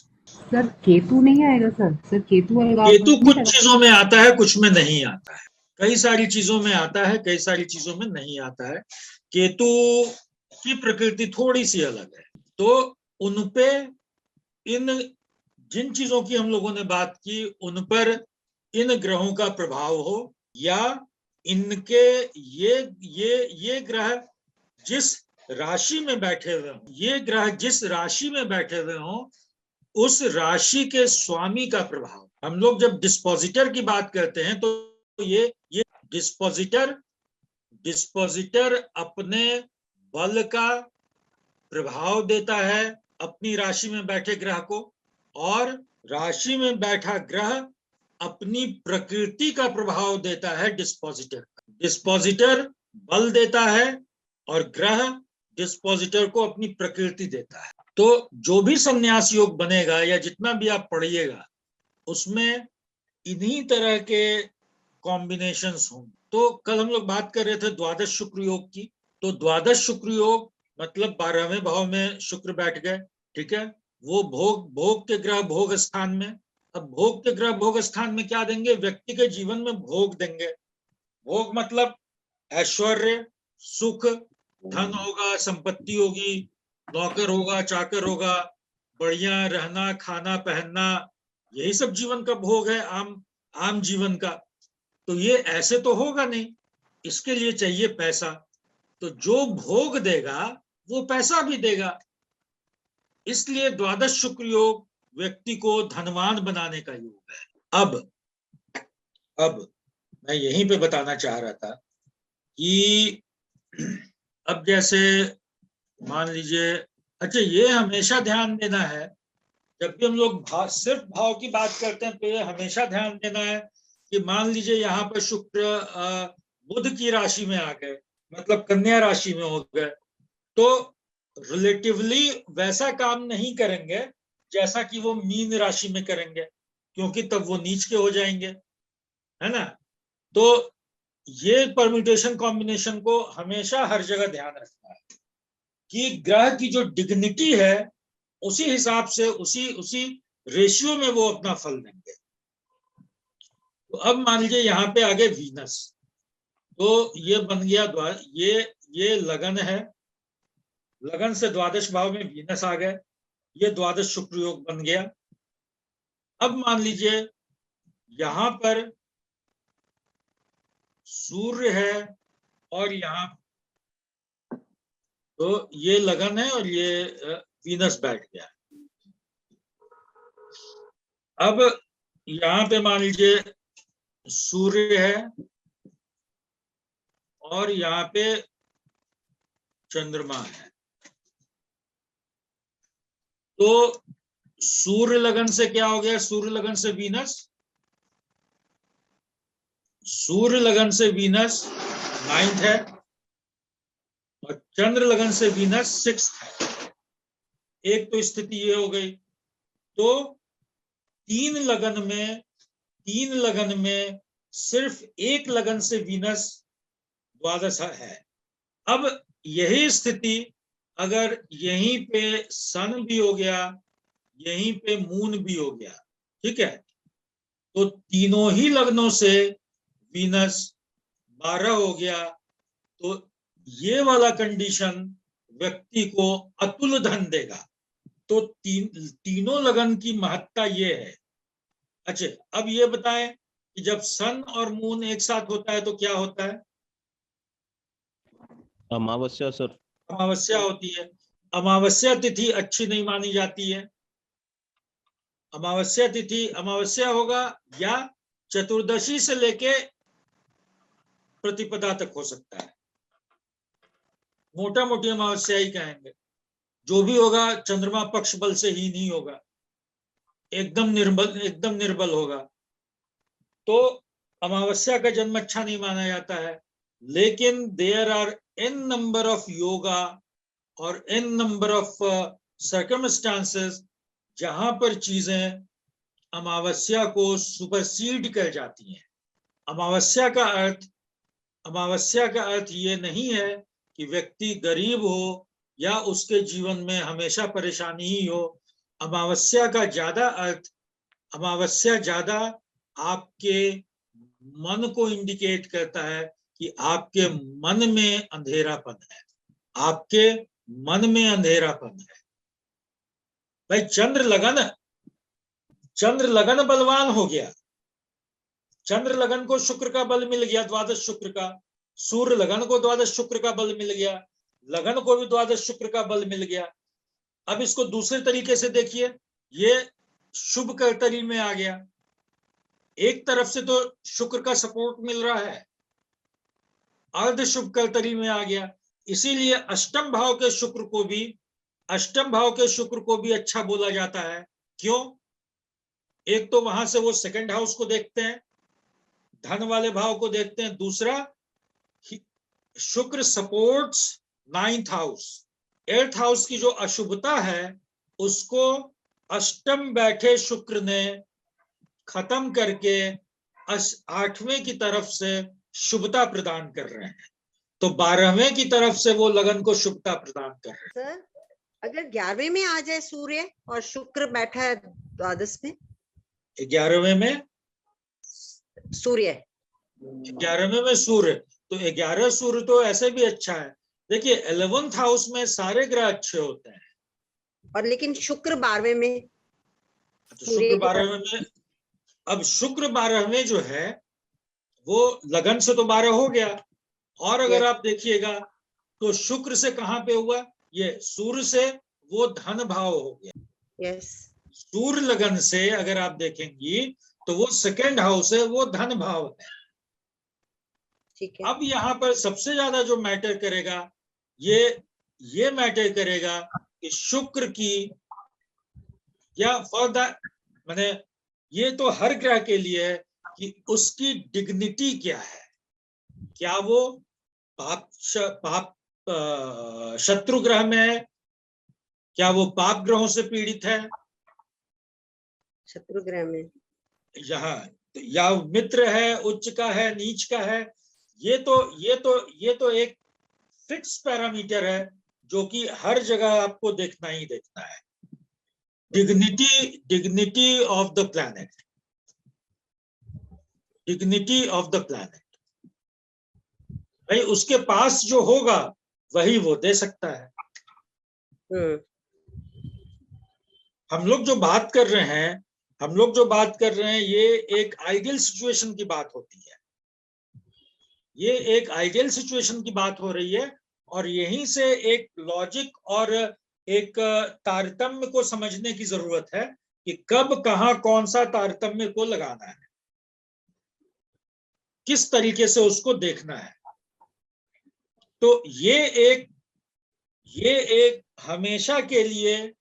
सर केतु नहीं आएगा सर केतु अलगाव
केतु
नहीं
कुछ
पैदा-
चीजों में आता है, कुछ में नहीं आता है। कई सारी चीजों में आता है, कई सारी चीजों में नहीं आता है। केतु की प्रकृति थोड़ी सी अलग है। तो उनपे इन जिन चीजों की हम लोगों ने बात की उन पर इन ग्रहों का प्रभाव हो, या इनके ये ग्रह जिस राशि में बैठे हुए हों, ये ग्रह जिस राशि में बैठे हुए हों, उस राशि के स्वामी का प्रभाव। हम लोग जब डिस्पोजिटर की बात करते हैं तो ये डिस्पोजिटर अपने बल का प्रभाव देता है अपनी राशि में बैठे ग्रह को, और राशि में बैठा ग्रह अपनी प्रकृति का प्रभाव देता है डिस्पोजिटर। डिस्पोजिटर बल देता है और ग्रह डिस्पोजिटर को अपनी प्रकृति देता है। तो जो भी संन्यास योग बनेगा या जितना भी आप पढ़िएगा उसमें इन्हीं तरह के कॉम्बिनेशंस होंगे। तो कल हम लोग बात कर रहे थे द्वादश शुक्र योग की। तो द्वादश शुक्र योग मतलब 12वें भाव में शुक्र बैठ गए, ठीक है। वो भोग के ग्रह भोग स्थान में। अब भोग के ग्रह भोग स्थान में क्या देंगे? व्यक्ति के जीवन में भोग देंगे। भोग मतलब ऐश्वर्य, सुख, धन होगा, संपत्ति होगी, नौकर होगा, चाकर होगा, बढ़िया रहना, खाना, पहनना, यही सब जीवन का भोग है, आम जीवन का। तो ये ऐसे तो होगा नहीं, इसके लिए चाहिए पैसा। तो जो भोग देगा वो पैसा भी देगा। इसलिए द्वादश शुक्र योग व्यक्ति को धनवान बनाने का योग है। अब मैं यहीं पे बताना चाह रहा था कि अब जैसे मान लीजिए, अच्छा ये हमेशा ध्यान देना है जब भी हम लोग सिर्फ भाव की बात करते हैं तो ये हमेशा ध्यान देना है कि मान लीजिए यहाँ पर शुक्र बुध की राशि में आ गए, मतलब कन्या राशि में हो गए, तो रिलेटिवली वैसा काम नहीं करेंगे जैसा कि वो मीन राशि में करेंगे, क्योंकि तब वो नीच के हो जाएंगे, है ना। तो ये परम्यूटेशन कॉम्बिनेशन को हमेशा हर जगह ध्यान रखना है कि ग्रह की जो डिग्निटी है उसी हिसाब से उसी रेशियो में वो अपना फल देंगे। तो अब मान लीजिए यहाँ पे आगे वीनस, तो ये बन गया ये लगन है, लगन से द्वादश भाव में वीनस आ गए, ये द्वादश शुक्र योग बन गया। अब मान लीजिए यहां पर सूर्य है और यहाँ तो ये लगन है और ये वीनस बैठ गया। अब यहाँ पे मान लीजिए सूर्य है और यहाँ पे चंद्रमा है, तो सूर्य लगन से क्या हो गया? सूर्य लगन से वीनस, सूर्य लगन से वीनस 9th है और चंद्र लगन से वीनस 6th है। एक तो स्थिति ये हो गई। तो तीन लगन में सिर्फ एक लगन से वीनस द्वादश है। अब यही स्थिति अगर यहीं पे सन भी हो गया, यहीं पे मून भी हो गया, ठीक है, तो तीनों ही लग्नों से वीनस 12 हो गया, तो ये वाला कंडीशन व्यक्ति को अतुल धन देगा। तो तीनों लगन की महत्ता ये है। अच्छा, अब ये बताएं कि जब सन और मून एक साथ होता है तो क्या होता है?
अमावस्या सर।
अमावस्या होती है। अमावस्या तिथि अच्छी नहीं मानी जाती है, अमावस्या तिथि अमावस्या होगा या चतुर्दशी से लेके प्रतिपदा तक हो सकता है, मोटा मोटी अमावस्या ही कहेंगे। जो भी होगा चंद्रमा पक्ष बल से ही नहीं होगा, एकदम निर्बल होगा। तो अमावस्या का जन्म अच्छा नहीं माना जाता है, लेकिन there are an number of yoga और एन नंबर ऑफ सर्कमस्टांसेस जहां पर चीजें अमावस्या को सुपरसीड कर जाती हैं। अमावस्या का अर्थ ये नहीं है कि व्यक्ति गरीब हो या उसके जीवन में हमेशा परेशानी ही हो। अमावस्या ज्यादा आपके मन को इंडिकेट करता है कि आपके मन में अंधेरापन है, आपके मन में अंधेरापन है। भाई चंद्र लगन बलवान हो गया, चंद्र लगन को शुक्र का बल मिल गया, द्वादश शुक्र का। सूर्य लगन को द्वादश शुक्र का बल मिल गया, लगन को भी द्वादश शुक्र का बल मिल गया। अब इसको दूसरे तरीके से देखिए, ये शुभ कर्तरी में आ गया। एक तरफ से तो शुक्र का सपोर्ट मिल रहा है, अर्ध शुभ कर्तरी में आ गया। इसीलिए अष्टम भाव के शुक्र को भी अच्छा बोला जाता है। क्यों? एक तो वहां से वो सेकंड हाउस को देखते हैं, धन वाले भाव को देखते हैं। दूसरा, शुक्र supports 9th house. 8th house की जो अशुभता है उसको अष्टम बैठे शुक्र ने खत्म करके 8वें की तरफ से शुभता प्रदान कर रहे हैं। तो 12वें की तरफ से वो लगन को शुभता प्रदान कर रहे हैं।
सर, अगर 11वें में आ जाए सूर्य और शुक्र बैठा है द्वादश में,
11वें में
सूर्य,
11वें में सूर्य, तो 11 सूर्य तो ऐसे भी अच्छा है। देखिए 11th हाउस में सारे ग्रह अच्छे होते हैं,
और लेकिन शुक्र 12वें में,
तो शुक्र 12वें में। अब शुक्र 12वें जो है वो लगन से तो 12 हो गया, और अगर आप देखिएगा तो शुक्र से कहां पे हुआ, ये सूर्य से, वो धन भाव हो गया।
यस,
सूर्य लगन से अगर आप देखेंगी तो वो सेकंड हाउस है, वो धन भाव है।
ठीक है।
अब यहाँ पर सबसे ज्यादा जो मैटर करेगा, ये मैटर करेगा कि शुक्र की, या फॉर द, माने ये तो हर ग्रह के लिए है कि उसकी डिग्निटी क्या है। क्या वो पाप शत्रु ग्रह में है, क्या वो पाप ग्रहों से पीड़ित है,
शत्रु ग्रह में,
यहाँ या मित्र है, उच्च का है, नीच का है। ये तो एक फिक्स पैरामीटर है जो कि हर जगह आपको देखना ही देखना है। Dignity of the planet, dignity of the planet. भाई उसके पास जो होगा वही वो दे सकता है। हम लोग जो बात कर रहे हैं ये एक आइडियल सिचुएशन की बात होती है, ये एक आइडियल सिचुएशन की बात हो रही है, और यहीं से एक लॉजिक और एक तारतम्य को समझने की जरूरत है कि कब कहां कौन सा तारतम्य को लगाना है, किस तरीके से उसको देखना है। तो ये एक हमेशा के लिए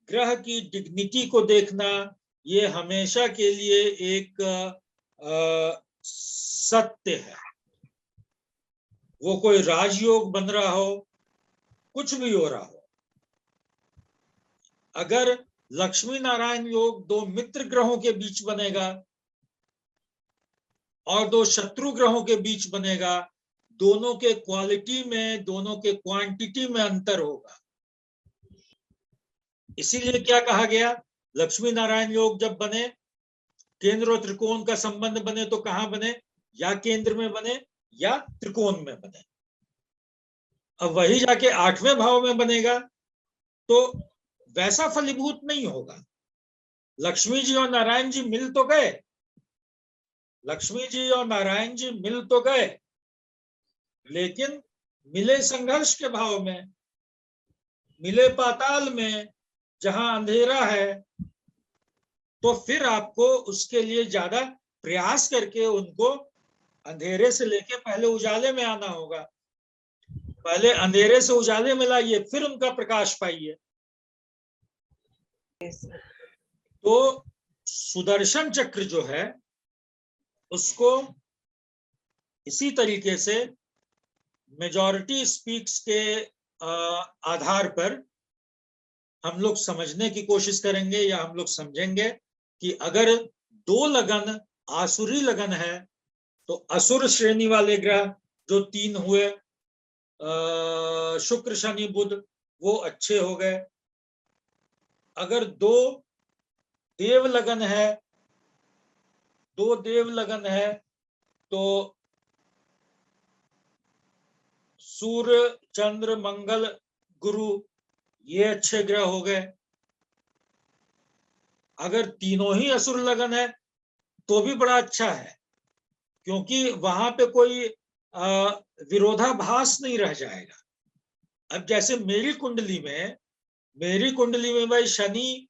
ग्रह की डिग्निटी को देखना, ये हमेशा के लिए एक सत्य है। वो कोई राजयोग बन रहा हो, कुछ भी हो रहा हो, अगर लक्ष्मी नारायण योग दो मित्र ग्रहों के बीच बनेगा और दो शत्रु ग्रहों के बीच बनेगा, दोनों के क्वालिटी में, दोनों के क्वांटिटी में अंतर होगा। इसीलिए क्या कहा गया, लक्ष्मी नारायण योग जब बने, केंद्र और त्रिकोण का संबंध बने, तो कहां बने, या केंद्र में बने या त्रिकोण में बने। अब वही जाके 8वें भाव में बनेगा तो वैसा फलीभूत नहीं होगा। लक्ष्मी जी और नारायण जी मिल तो गए, लक्ष्मी जी और नारायण जी मिल तो गए, लेकिन मिले संघर्ष के भाव में, मिले पाताल में, जहां अंधेरा है, तो फिर आपको उसके लिए ज्यादा प्रयास करके उनको अंधेरे से लेके पहले उजाले में आना होगा। पहले अंधेरे से उजाले में लाइए, फिर उनका प्रकाश पाइए। तो सुदर्शन चक्र जो है उसको इसी तरीके से मेजॉरिटी स्पीक्स के आधार पर हम लोग समझने की कोशिश करेंगे, या हम लोग समझेंगे कि अगर 2 लगन आसुरी लगन है तो असुर श्रेणी वाले ग्रह जो 3 हुए, शुक्र शनि बुध, वो अच्छे हो गए। अगर 2 देव लगन है, 2 देव लगन है तो सूर्य चंद्र मंगल गुरु, ये अच्छे ग्रह हो गए। अगर तीनों ही असुर लगन है तो भी बड़ा अच्छा है, क्योंकि वहां पे कोई विरोधाभास नहीं रह जाएगा। अब जैसे मेरी कुंडली में भाई शनि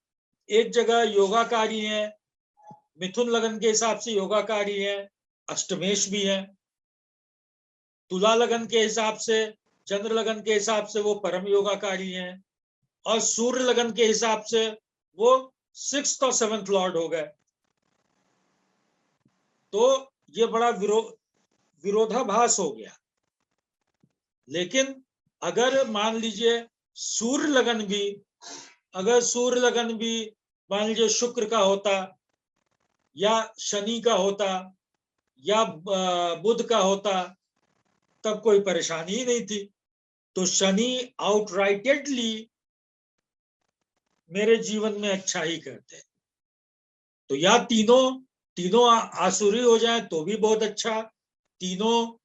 एक जगह योगाकारी है, मिथुन लगन के हिसाब से योगाकारी है, अष्टमेश भी है। तुला लगन के हिसाब से, चंद्र लगन के हिसाब से वो परम योगाकारी है, और सूर्य लगन के हिसाब से वो 6th और 7th लॉर्ड हो गए। तो ये बड़ा विरोधाभास हो गया। लेकिन अगर मान लीजिए सूर्य लगन भी मान लीजिए शुक्र का होता, या शनि का होता, या बुध का होता, तब कोई परेशानी ही नहीं थी। तो शनि आउटराइटेडली मेरे जीवन में अच्छा ही करते हैं। तो या तीनों आसुरी हो जाए तो भी बहुत अच्छा, तीनों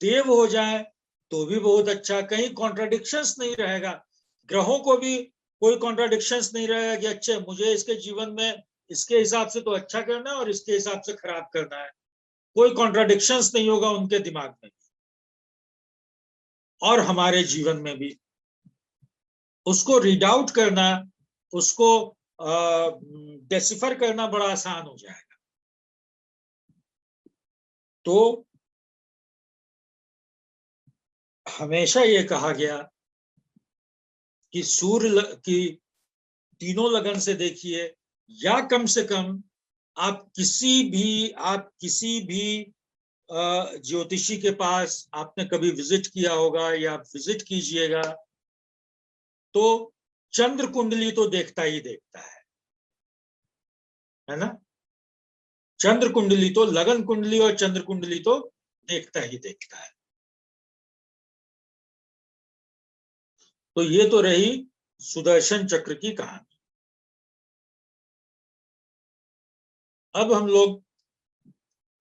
देव हो जाए तो भी बहुत अच्छा। कहीं कॉन्ट्राडिक्शंस नहीं रहेगा, ग्रहों को भी कोई कॉन्ट्राडिक्शंस नहीं रहेगा कि अच्छा मुझे इसके जीवन में इसके हिसाब से तो अच्छा करना है और इसके हिसाब से खराब करना है। कोई कॉन्ट्राडिक्शंस नहीं होगा उनके दिमाग में और हमारे जीवन में भी। उसको रीड आउट करना, उसको डेसिफर करना बड़ा आसान हो जाएगा। तो हमेशा ये कहा गया कि सूर्य की तीनों लगन से देखिए, या कम से कम आप किसी भी ज्योतिषी के पास आपने कभी विजिट किया होगा या विजिट कीजिएगा, तो चंद्र कुंडली तो देखता ही देखता है ना। चंद्र कुंडली तो, लगन कुंडली और चंद्र कुंडली तो देखता ही देखता है। तो ये तो रही सुदर्शन चक्र की कहानी। अब हम लोग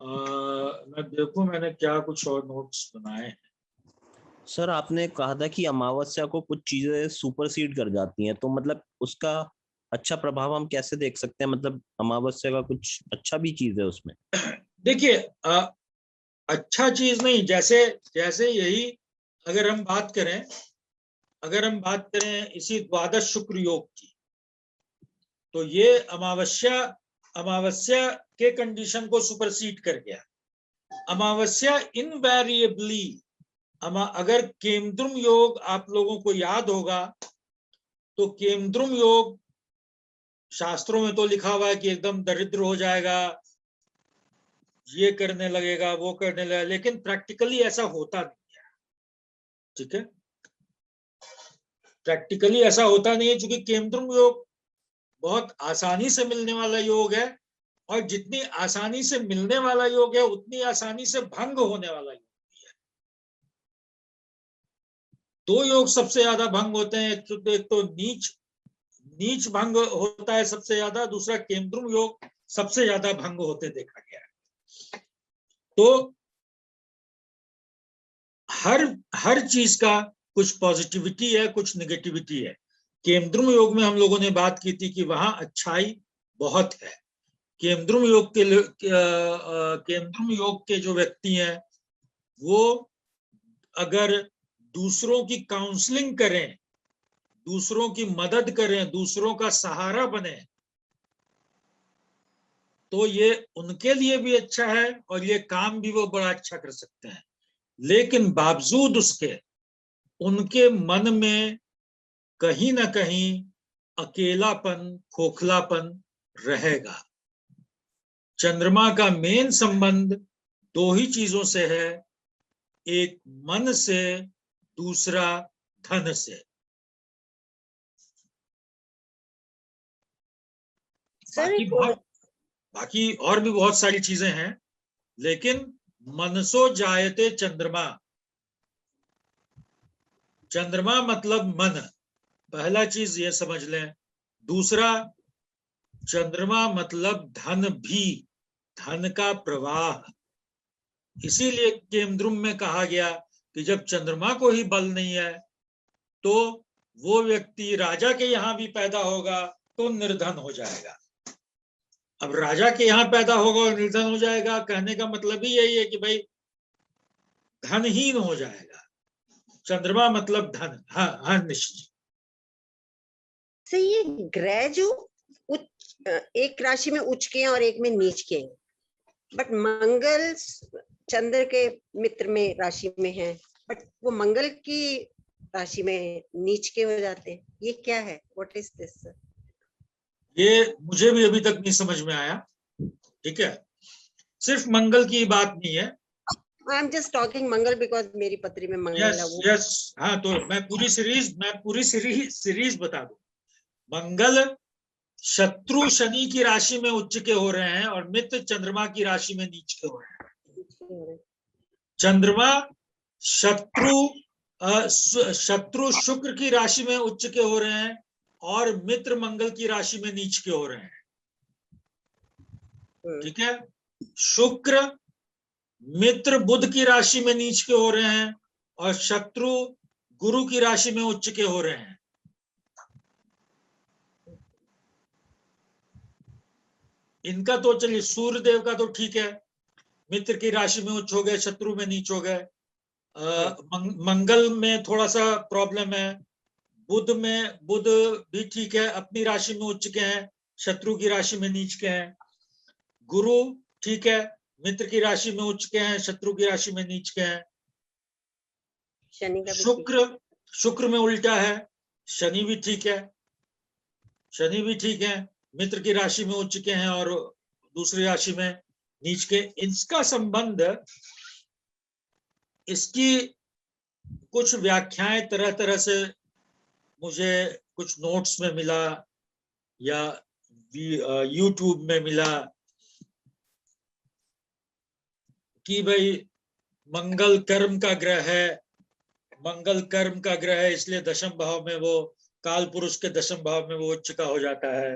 मैं देखूं मैंने क्या कुछ और नोट्स बनाए हैं।
सर आपने कहा था कि अमावस्या को कुछ चीजें सुपरसीड कर जाती हैं, तो मतलब उसका अच्छा प्रभाव हम कैसे देख सकते हैं? मतलब अमावस्या का कुछ अच्छा भी चीज है उसमें?
देखिए अच्छा चीज नहीं, जैसे यही अगर हम बात करें इसी द्वादश शुक्र योग की, तो ये अमावस्या के कंडीशन को सुपरसीड कर गया। अमावस्या इनवेरिएबली, अगर केमद्रुम योग आप लोगों को याद होगा, तो केमद्रुम योग शास्त्रों में तो लिखा हुआ है कि एकदम दरिद्र हो जाएगा, ये करने लगेगा, वो करने लगेगा, लेकिन प्रैक्टिकली ऐसा होता नहीं है। ठीक है, प्रैक्टिकली ऐसा होता नहीं है, क्योंकि केमद्रुम योग बहुत आसानी से मिलने वाला योग है, और जितनी आसानी से मिलने वाला योग है उतनी आसानी से भंग होने वाला योग भी है। 2 योग सबसे ज्यादा भंग होते हैं, एक तो नीच भंग होता है सबसे ज्यादा, दूसरा केमद्रुम योग सबसे ज्यादा भंग होते देखा गया है। तो हर चीज का कुछ पॉजिटिविटी है, कुछ नेगेटिविटी है। केमद्रुम योग में हम लोगों ने बात की थी कि वहां अच्छाई बहुत है। केमद्रुम योग के जो व्यक्ति हैं, वो अगर दूसरों की काउंसलिंग करें, दूसरों की मदद करें, दूसरों का सहारा बने, तो ये उनके लिए भी अच्छा है और ये काम भी वो बड़ा अच्छा कर सकते हैं, लेकिन बावजूद उसके उनके मन में कहीं ना कहीं अकेलापन, खोखलापन रहेगा। चंद्रमा का मेन संबंध दो ही चीजों से है, एक मन से, दूसरा धन से।
सर
बाकी और भी बहुत सारी चीजें हैं, लेकिन मनसो जायते चंद्रमा, चंद्रमा मतलब मन, पहला चीज ये समझ लें। दूसरा, चंद्रमा मतलब धन भी, धन का प्रवाह। इसीलिए केमद्रुम में कहा गया कि जब चंद्रमा को ही बल नहीं है तो वो व्यक्ति राजा के यहां भी पैदा होगा तो निर्धन हो जाएगा। अब राजा के यहां पैदा होगा और निर्धन हो जाएगा, कहने का मतलब ही यही है कि भाई धनहीन हो जाएगा। चंद्रमा मतलब धन। हाँ हाँ निश्चित जी।
से ये ग्रह जो एक राशि में उच्च के हैं और एक में नीच के हैं, बट मंगल चंद्र के मित्र में राशि में है, बट वो मंगल की राशि में नीच के हो जाते हैं, ये क्या है? What is this?
ये मुझे भी अभी तक नहीं समझ में आया। ठीक है, सिर्फ मंगल की बात नहीं है।
I am just talking Mangal because मेरी पत्री में मंगल है। वो
यस हाँ, तो मैं पूरी सीरीज बता दूं। मंगल शत्रु शनि की राशि में उच्च के हो रहे हैं और मित्र चंद्रमा की राशि में नीच के हो रहे हैं। चंद्रमा शत्रु शुक्र की राशि में उच्च के हो रहे हैं और मित्र मंगल की राशि में नीच के हो रहे हैं। ठीक है, शुक्र मित्र बुध की राशि में नीच के हो रहे हैं और शत्रु गुरु की राशि में उच्च के हो रहे हैं। इनका तो चलिए, सूर्य देव का तो ठीक है, मित्र की राशि में उच्च हो गए, शत्रु में नीच हो गए। मंगल में थोड़ा सा प्रॉब्लम है। बुध भी ठीक है, अपनी राशि में उच्च के हैं, शत्रु की राशि में नीच के हैं। गुरु ठीक है, मित्र की राशि में उच्च के हैं, शत्रु की राशि में नीच के हैं।
शनि का
शुक्र में उल्टा है, शनि भी ठीक है, मित्र की राशि में उच्च के हैं और दूसरी राशि में नीच के। इसका संबंध, इसकी कुछ व्याख्याएं तरह तरह से मुझे कुछ नोट्स में मिला या यूट्यूब में मिला कि भाई मंगल कर्म का ग्रह है, इसलिए दशम भाव में वो, काल पुरुष के दशम भाव में वो उच्च का हो जाता है।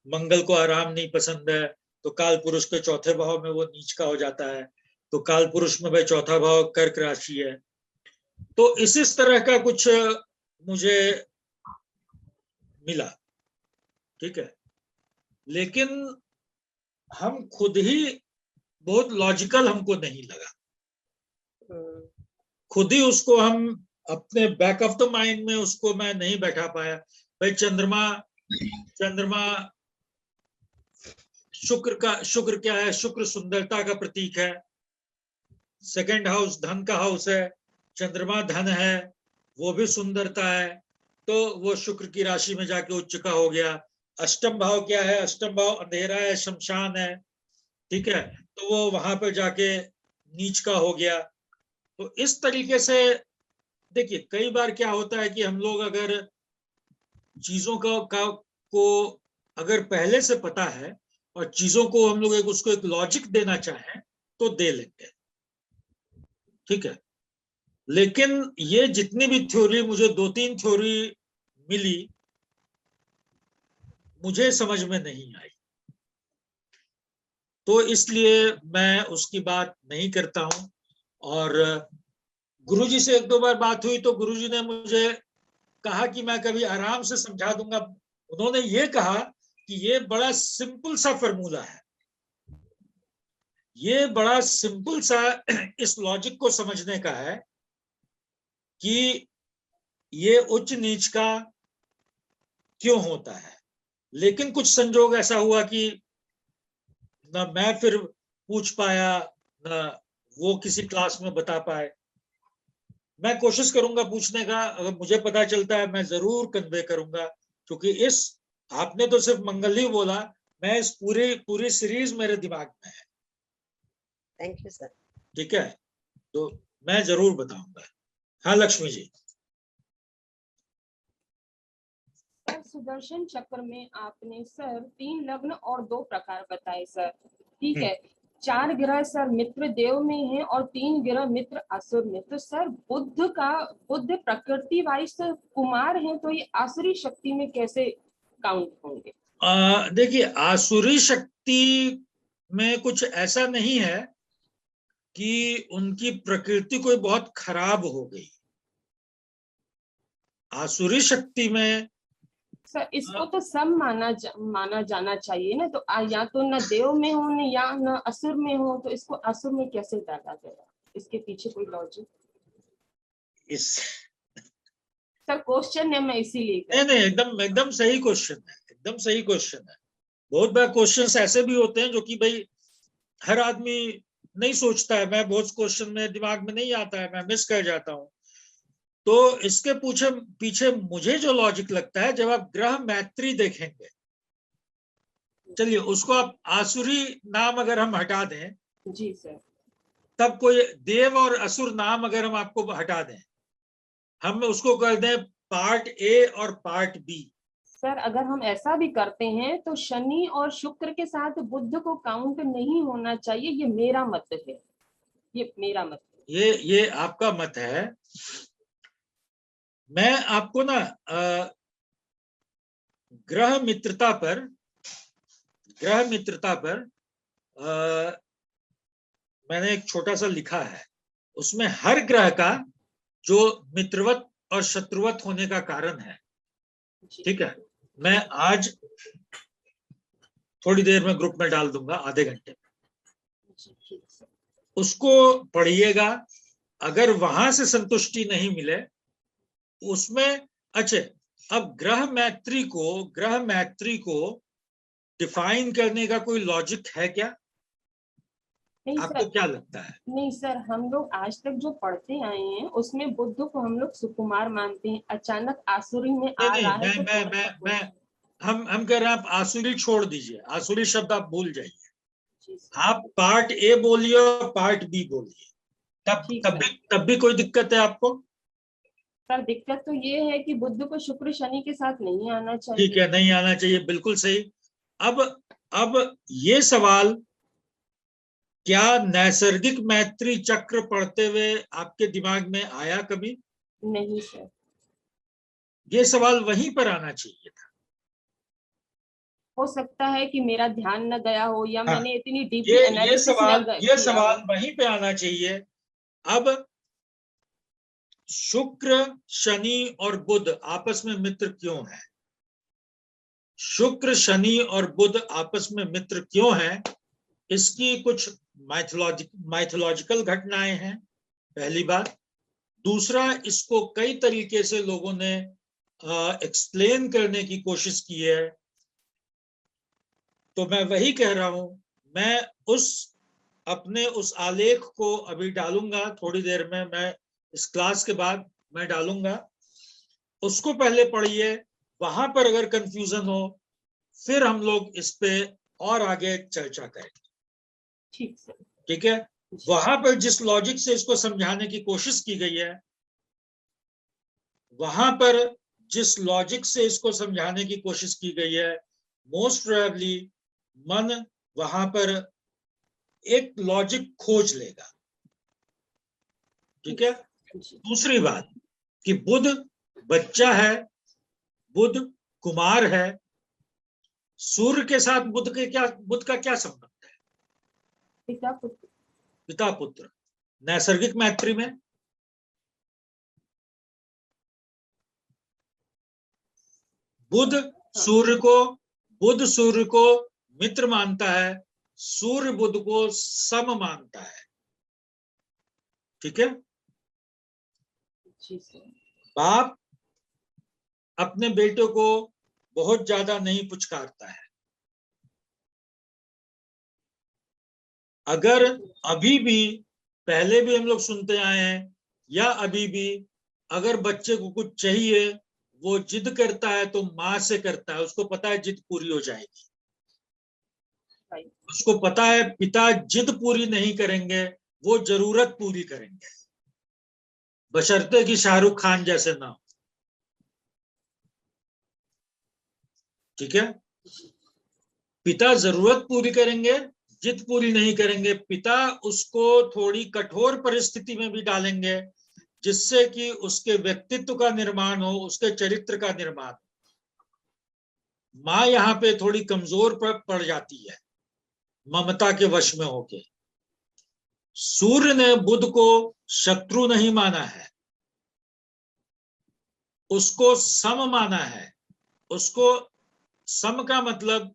मंगल को आराम नहीं पसंद है तो काल पुरुष के चौथे भाव में वो नीच का हो जाता है। तो काल पुरुष में भाई चौथा भाव कर्क राशि है। तो इस तरह का कुछ मुझे मिला। ठीक है, लेकिन हम खुद ही बहुत लॉजिकल हमको नहीं लगा, खुद ही उसको हम अपने बैक ऑफ द माइंड में उसको मैं नहीं बैठा पाया। भाई चंद्रमा शुक्र क्या है? शुक्र सुंदरता का प्रतीक है। सेकंड हाउस धन का हाउस है, चंद्रमा धन है, वो भी सुंदरता है, तो वो शुक्र की राशि में जाके उच्च का हो गया। अष्टम भाव क्या है? अष्टम भाव अंधेरा है, शमशान है। ठीक है, तो वो वहां पर जाके नीच का हो गया। तो इस तरीके से देखिए, कई बार क्या होता है कि हम लोग अगर चीजों को अगर पहले से पता है और चीजों को हम लोग उसको एक लॉजिक देना चाहें तो दे लेंगे। ठीक है, लेकिन ये जितनी भी थ्योरी, मुझे 2-3 थ्योरी मिली, मुझे समझ में नहीं आई, तो इसलिए मैं उसकी बात नहीं करता हूं। और गुरुजी से 1-2 बार बात हुई तो गुरुजी ने मुझे कहा कि मैं कभी आराम से समझा दूंगा। उन्होंने ये कहा कि ये बड़ा सिंपल सा फॉर्मूला है, ये बड़ा सिंपल सा इस लॉजिक को समझने का है कि ये उच्च नीच का क्यों होता है। लेकिन कुछ संजोग ऐसा हुआ कि ना मैं फिर पूछ पाया, ना वो किसी क्लास में बता पाए। मैं कोशिश करूंगा पूछने का, अगर मुझे पता चलता है मैं जरूर कन्वे करूंगा, क्योंकि इस आपने तो सिर्फ मंगल ही बोला, मैं इस पूरी सीरीज मेरे दिमाग में है।
Thank you sir.
ठीक है, तो मैं जरूर बताऊंगा। हाँ लक्ष्मी जी।
सुदर्शन चक्र में आपने सर 3 लग्न और 2 प्रकार बताए सर, ठीक है। 4 ग्रह सर मित्र देव में है और 3 ग्रह मित्र असुर में। तो सर बुध प्रकृति वाइज कुमार है, तो ये आसुरी शक्ति में कैसे काउंट होंगे?
देखिए, आसुरी शक्ति में कुछ ऐसा नहीं है कि उनकी प्रकृति कोई बहुत खराब हो गई। आसुरी शक्ति में
सर इसको तो सब माना जाना चाहिए ना, तो या तो न देव में हो न या न असुर में हो, तो इसको असुर में कैसे डाला गया? इसके पीछे कोई लॉजिक?
इस
सर क्वेश्चन है, मैं इसीलिए
नहीं, एकदम सही क्वेश्चन है, एकदम सही क्वेश्चन है। बहुत बार क्वेश्चंस ऐसे भी होते हैं जो कि भाई हर आदमी नहीं सोचता है। मैं बहुत क्वेश्चन में दिमाग में नहीं आता है, मैं मिस कर जाता हूँ। तो इसके पीछे मुझे जो लॉजिक लगता है, जब आप ग्रह मैत्री देखेंगे, चलिए उसको आप आसुरी नाम अगर हम हटा दें,
जी सर,
तब कोई देव और असुर नाम अगर हम आपको हटा दें, हम उसको कर दें पार्ट ए और पार्ट बी।
सर अगर हम ऐसा भी करते हैं तो शनि और शुक्र के साथ बुध को काउंट नहीं होना चाहिए, ये मेरा मत है, ये मेरा मत है।
ये आपका मत है। मैं आपको ना ग्रह मित्रता पर मैंने एक छोटा सा लिखा है, उसमें हर ग्रह का जो मित्रवत और शत्रुवत होने का कारण है। ठीक है, मैं आज थोड़ी देर में ग्रुप में डाल दूंगा, आधे घंटे में, उसको पढ़िएगा। अगर वहां से संतुष्टि नहीं मिले उसमें, अच्छा, अब ग्रह मैत्री को डिफाइन करने का कोई लॉजिक है क्या?
नहीं
आपको
सर,
क्या लगता है?
नहीं सर, हम लोग आज तक जो पढ़ते आए हैं उसमें बुद्ध को हम लोग सुकुमार मानते हैं, अचानक आसुरी में आ रहा है तो थोड़ा सा
मैं हम कह रहे हैं, आप आसुरी छोड़ दीजिए, आसुरी शब्द आप भूल जाइए।
जी सर,
आप पार्ट ए बोलिए और पार्ट बी बोलिए,
ठीक सर।
तब भी कोई दिक्कत है आपको?
सर दिक्कत तो ये है कि बुद्ध को शुक्र शनि के साथ नहीं आना
ठीक
चाहिए।
है, नहीं आना चाहिए, बिल्कुल सही। अब ये सवाल, क्या नैसर्गिक मैत्री चक्र पढ़ते हुए आपके दिमाग में आया कभी?
नहीं सर,
ये सवाल वहीं पर आना चाहिए था।
हो सकता है कि मेरा ध्यान न गया हो या
हाँ,
मैंने इतनी डीपली एनालिसिस न
ये
किया
सवाल
हो।
वहीं पे आना चाहिए। अब शुक्र शनि और बुध आपस में मित्र क्यों है? शुक्र शनि और बुध आपस में मित्र क्यों है? इसकी कुछ माइथोलॉजिकल घटनाएं हैं, पहली बात। दूसरा, इसको कई तरीके से लोगों ने एक्सप्लेन करने की कोशिश की है। तो मैं वही कह रहा हूं, मैं अपने उस आलेख को अभी डालूंगा थोड़ी देर में, मैं इस क्लास के बाद मैं डालूंगा, उसको पहले पढ़िए। वहां पर अगर कंफ्यूजन हो फिर हम लोग इस पे और आगे चर्चा करेंगे।
ठीक सर,
ठीक है, वहां पर जिस लॉजिक से इसको समझाने की कोशिश की गई है, मोस्ट प्रोबेबली मन वहां पर एक लॉजिक खोज लेगा। ठीक है। दूसरी बात कि बुध बच्चा है, बुध कुमार है, सूर्य के साथ बुध का क्या संबंध है? पिता पुत्र नैसर्गिक मैत्री में। बुध सूर्य को मित्र मानता है, सूर्य बुध को सम मानता है। ठीक है। बाप अपने बेटे को बहुत ज्यादा नहीं पुचकारता है, अगर अभी भी, पहले भी हम लोग सुनते आए हैं या अभी भी, अगर बच्चे को कुछ चाहिए, वो जिद करता है तो माँ से करता है, उसको पता है जिद पूरी हो जाएगी। उसको पता है पिता जिद पूरी नहीं करेंगे, वो जरूरत पूरी करेंगे, बशर्ते कि शाहरुख खान जैसे ना हो। ठीक है, पिता जरूरत पूरी करेंगे, जिद पूरी नहीं करेंगे। पिता उसको थोड़ी कठोर परिस्थिति में भी डालेंगे, जिससे कि उसके व्यक्तित्व का निर्माण हो, उसके चरित्र का निर्माण हो। माँ यहाँ पे थोड़ी कमजोर पड़ जाती है, ममता के वश में होके। सूर्य ने बुध को शत्रु नहीं माना है, उसको सम माना है। उसको सम का मतलब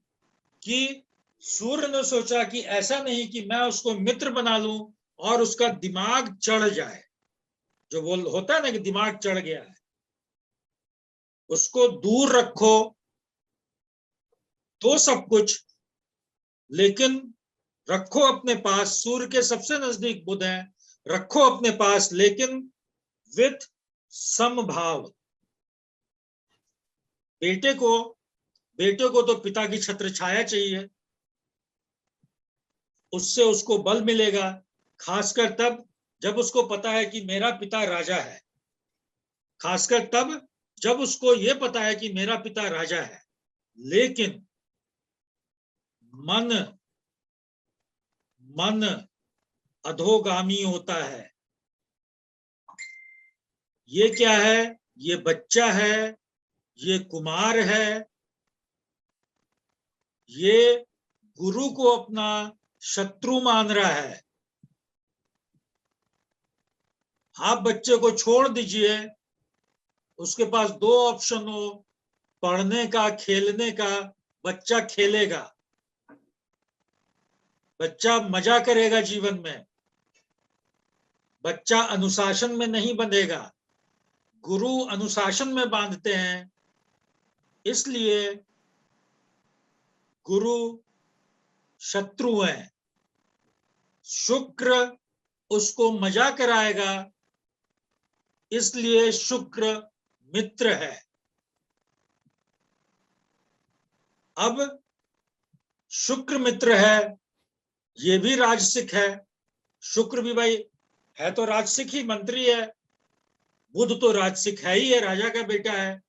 कि सूर्य ने सोचा कि ऐसा नहीं कि मैं उसको मित्र बना लूं और उसका दिमाग चढ़ जाए, जो बोल होता है ना कि दिमाग चढ़ गया है, उसको दूर रखो तो सब कुछ, लेकिन रखो अपने पास। सूर्य के सबसे नजदीक बुध है, रखो अपने पास लेकिन विथ समभाव। बेटे को तो पिता की छत्र छाया चाहिए, उससे उसको बल मिलेगा, खासकर तब जब उसको पता है कि मेरा पिता राजा है, खासकर तब जब उसको ये पता है कि मेरा पिता राजा है। लेकिन मन अधोगामी होता है। ये क्या है? ये बच्चा है, ये कुमार है, ये गुरु को अपना शत्रु मान रहा है। आप बच्चे को छोड़ दीजिए, उसके पास दो ऑप्शन हो, पढ़ने का, खेलने का। बच्चा खेलेगा, बच्चा मजा करेगा जीवन में, बच्चा अनुशासन में नहीं बंधेगा। गुरु अनुशासन में बांधते हैं, इसलिए गुरु शत्रु है। शुक्र उसको मजा कराएगा, इसलिए शुक्र मित्र है। अब शुक्र मित्र है, ये भी राजसिक है। शुक्र भी भाई है तो राजसिक ही, मंत्री है। बुध तो राजसिक है ही है, राजा का बेटा है।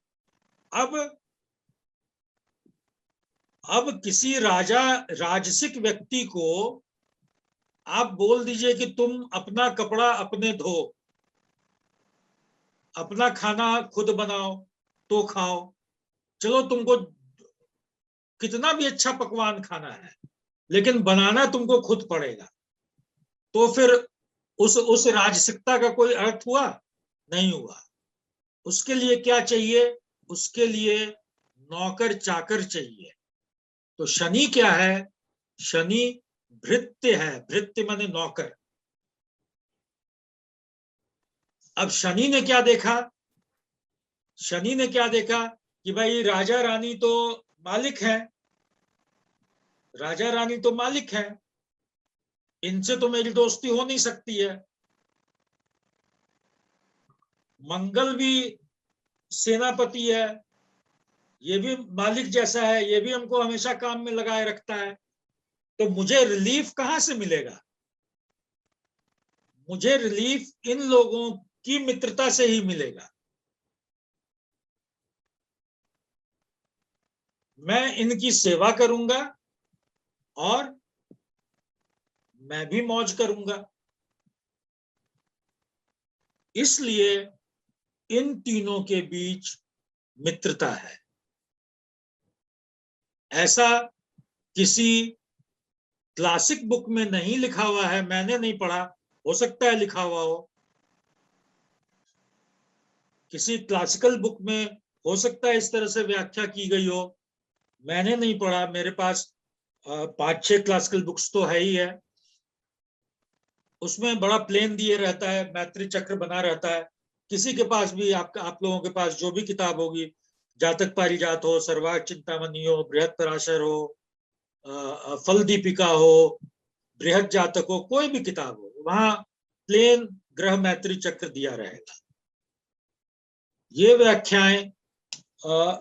अब किसी राजसिक व्यक्ति को आप बोल दीजिए कि तुम अपना कपड़ा अपने धो, अपना खाना खुद बनाओ तो खाओ, चलो तुमको कितना भी अच्छा पकवान खाना है, लेकिन बनाना तुमको खुद पड़ेगा। तो फिर उस राजसिकता का कोई अर्थ हुआ? नहीं हुआ। उसके लिए क्या चाहिए? उसके लिए नौकर चाकर चाहिए। तो शनि क्या है? शनि भृत्य है। भृत्य माने नौकर। अब शनि ने क्या देखा? शनि ने क्या देखा कि भाई राजा रानी तो मालिक है, राजा रानी तो मालिक है, इनसे तो मेरी दोस्ती हो नहीं सकती है। मंगल भी सेनापति है, ये भी मालिक जैसा है, ये भी हमको हमेशा काम में लगाए रखता है। तो मुझे रिलीफ कहां से मिलेगा? मुझे रिलीफ इन लोगों की मित्रता से ही मिलेगा। मैं इनकी सेवा करूंगा और मैं भी मौज करूंगा। इसलिए इन तीनों के बीच मित्रता है। ऐसा किसी क्लासिक बुक में नहीं लिखा हुआ है, मैंने नहीं पढ़ा, हो सकता है लिखा हुआ हो, किसी क्लासिकल बुक में हो सकता है इस तरह से व्याख्या की गई हो, मैंने नहीं पढ़ा। मेरे पास 5-6 क्लासिकल बुक्स तो है ही है, उसमें बड़ा प्लेन दिए रहता है, मैत्री चक्र बना रहता है। किसी के पास भी, आप लोगों के पास जो भी किताब होगी, जातक पारिजात हो, सर्वार्थ चिंतामणि हो, बृहत पराशर हो, फल दीपिका हो, बृहद जातक हो, कोई भी किताब हो, वहां प्लेन ग्रह मैत्री चक्र दिया रहेगा। ये व्याख्याएं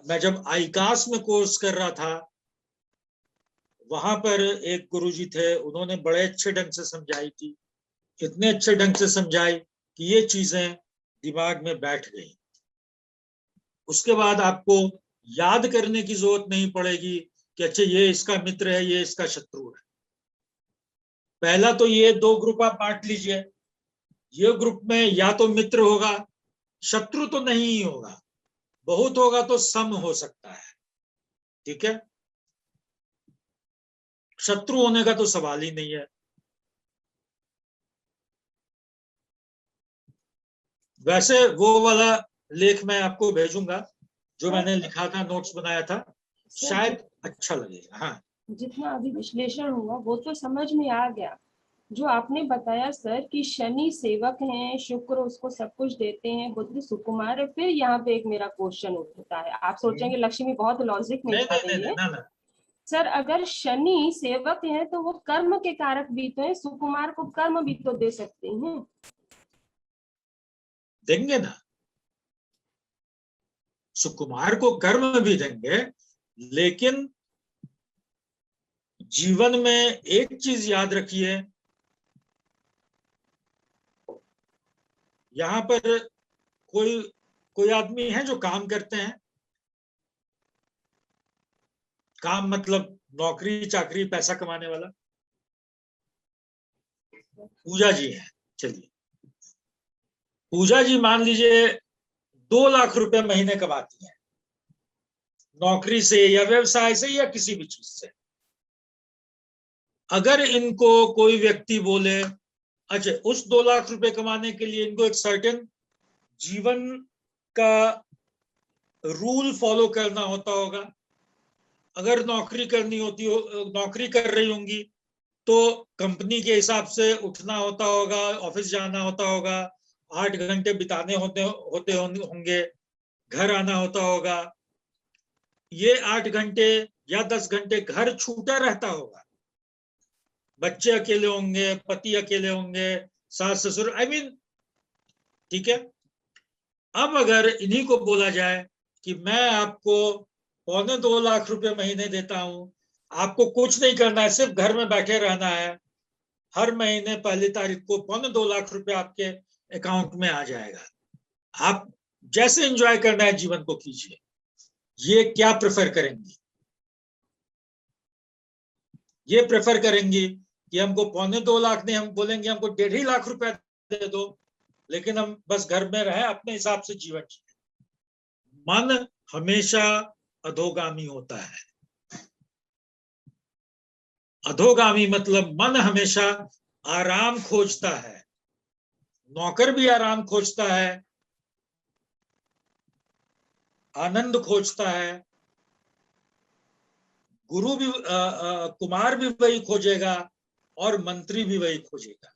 मैं जब आईकास में कोर्स कर रहा था, वहां पर एक गुरुजी थे, उन्होंने बड़े अच्छे ढंग से समझाई थी, इतने अच्छे ढंग से समझाई कि ये चीजें दिमाग में बैठ गई। उसके बाद आपको याद करने की जरूरत नहीं पड़ेगी कि अच्छा ये इसका मित्र है, ये इसका शत्रु है। पहला तो ये दो ग्रुप आप बांट लीजिए, ये ग्रुप में या तो मित्र होगा, शत्रु तो नहीं ही होगा, बहुत होगा तो सम हो सकता है, ठीक है, शत्रु होने का तो सवाल ही नहीं है। वैसे वो वाला लेख मैं आपको भेजूंगा जो मैंने लिखा था, नोट्स बनाया था, शायद अच्छा लगेगा। हाँ,
जितना अभी विश्लेषण हुआ वो तो समझ में आ गया। जो आपने बताया सर कि शनि सेवक हैं, शुक्र उसको सब कुछ देते हैं, बुध सुकुमार है, फिर यहाँ पे एक मेरा क्वेश्चन उठता है। आप सोचेंगे लक्ष्मी बहुत लॉजिक में जा रही है।
नहीं,
सर अगर शनि सेवक है तो वो कर्म के कारक भी तो है, सुकुमार को कर्म भी तो दे सकते हैं।
देंगे ना, सुकुमार को कर्म भी देंगे, लेकिन जीवन में एक चीज याद रखिए, यहां पर कोई आदमी है जो काम करते हैं, काम मतलब नौकरी चाकरी पैसा कमाने वाला, पूजा जी है, चलिए पूजा जी मान लीजिए 2 लाख रुपए महीने कमाती हैं नौकरी से या व्यवसाय से या किसी भी चीज से। अगर इनको कोई व्यक्ति बोले अच्छा उस 2 लाख रुपए कमाने के लिए इनको एक सर्टेन जीवन का रूल फॉलो करना होता होगा, अगर नौकरी नौकरी कर रही होंगी तो कंपनी के हिसाब से उठना होता होगा, ऑफिस जाना होता होगा, 8 घंटे बिताने होते होंगे, घर आना होता होगा, ये 8 घंटे या 10 घंटे घर छूटा रहता होगा, बच्चे अकेले होंगे, पति अकेले होंगे, सास ससुर, आई मीन, ठीक है। अब अगर इन्हीं को बोला जाए कि मैं आपको 2.25 लाख रुपए महीने देता हूं, आपको कुछ नहीं करना है, सिर्फ घर में बैठे रहना है, हर महीने 1 तारीख को 2.25 लाख रुपए आपके अकाउंट में आ जाएगा, आप जैसे एंजॉय करना है जीवन को कीजिए, ये क्या प्रेफर करेंगी? ये प्रेफर करेंगी कि हमको 2.25 लाख नहीं, हम बोलेंगे हमको 1.5 लाख रुपए दे दो, लेकिन हम बस घर में रहे, अपने हिसाब से जीवन जिए। मन हमेशा अधोगामी होता है। अधोगामी मतलब मन हमेशा आराम खोजता है, नौकर भी आराम खोजता है, आनंद खोजता है, गुरु भी कुमार भी वही खोजेगा और मंत्री भी वही खोजेगा।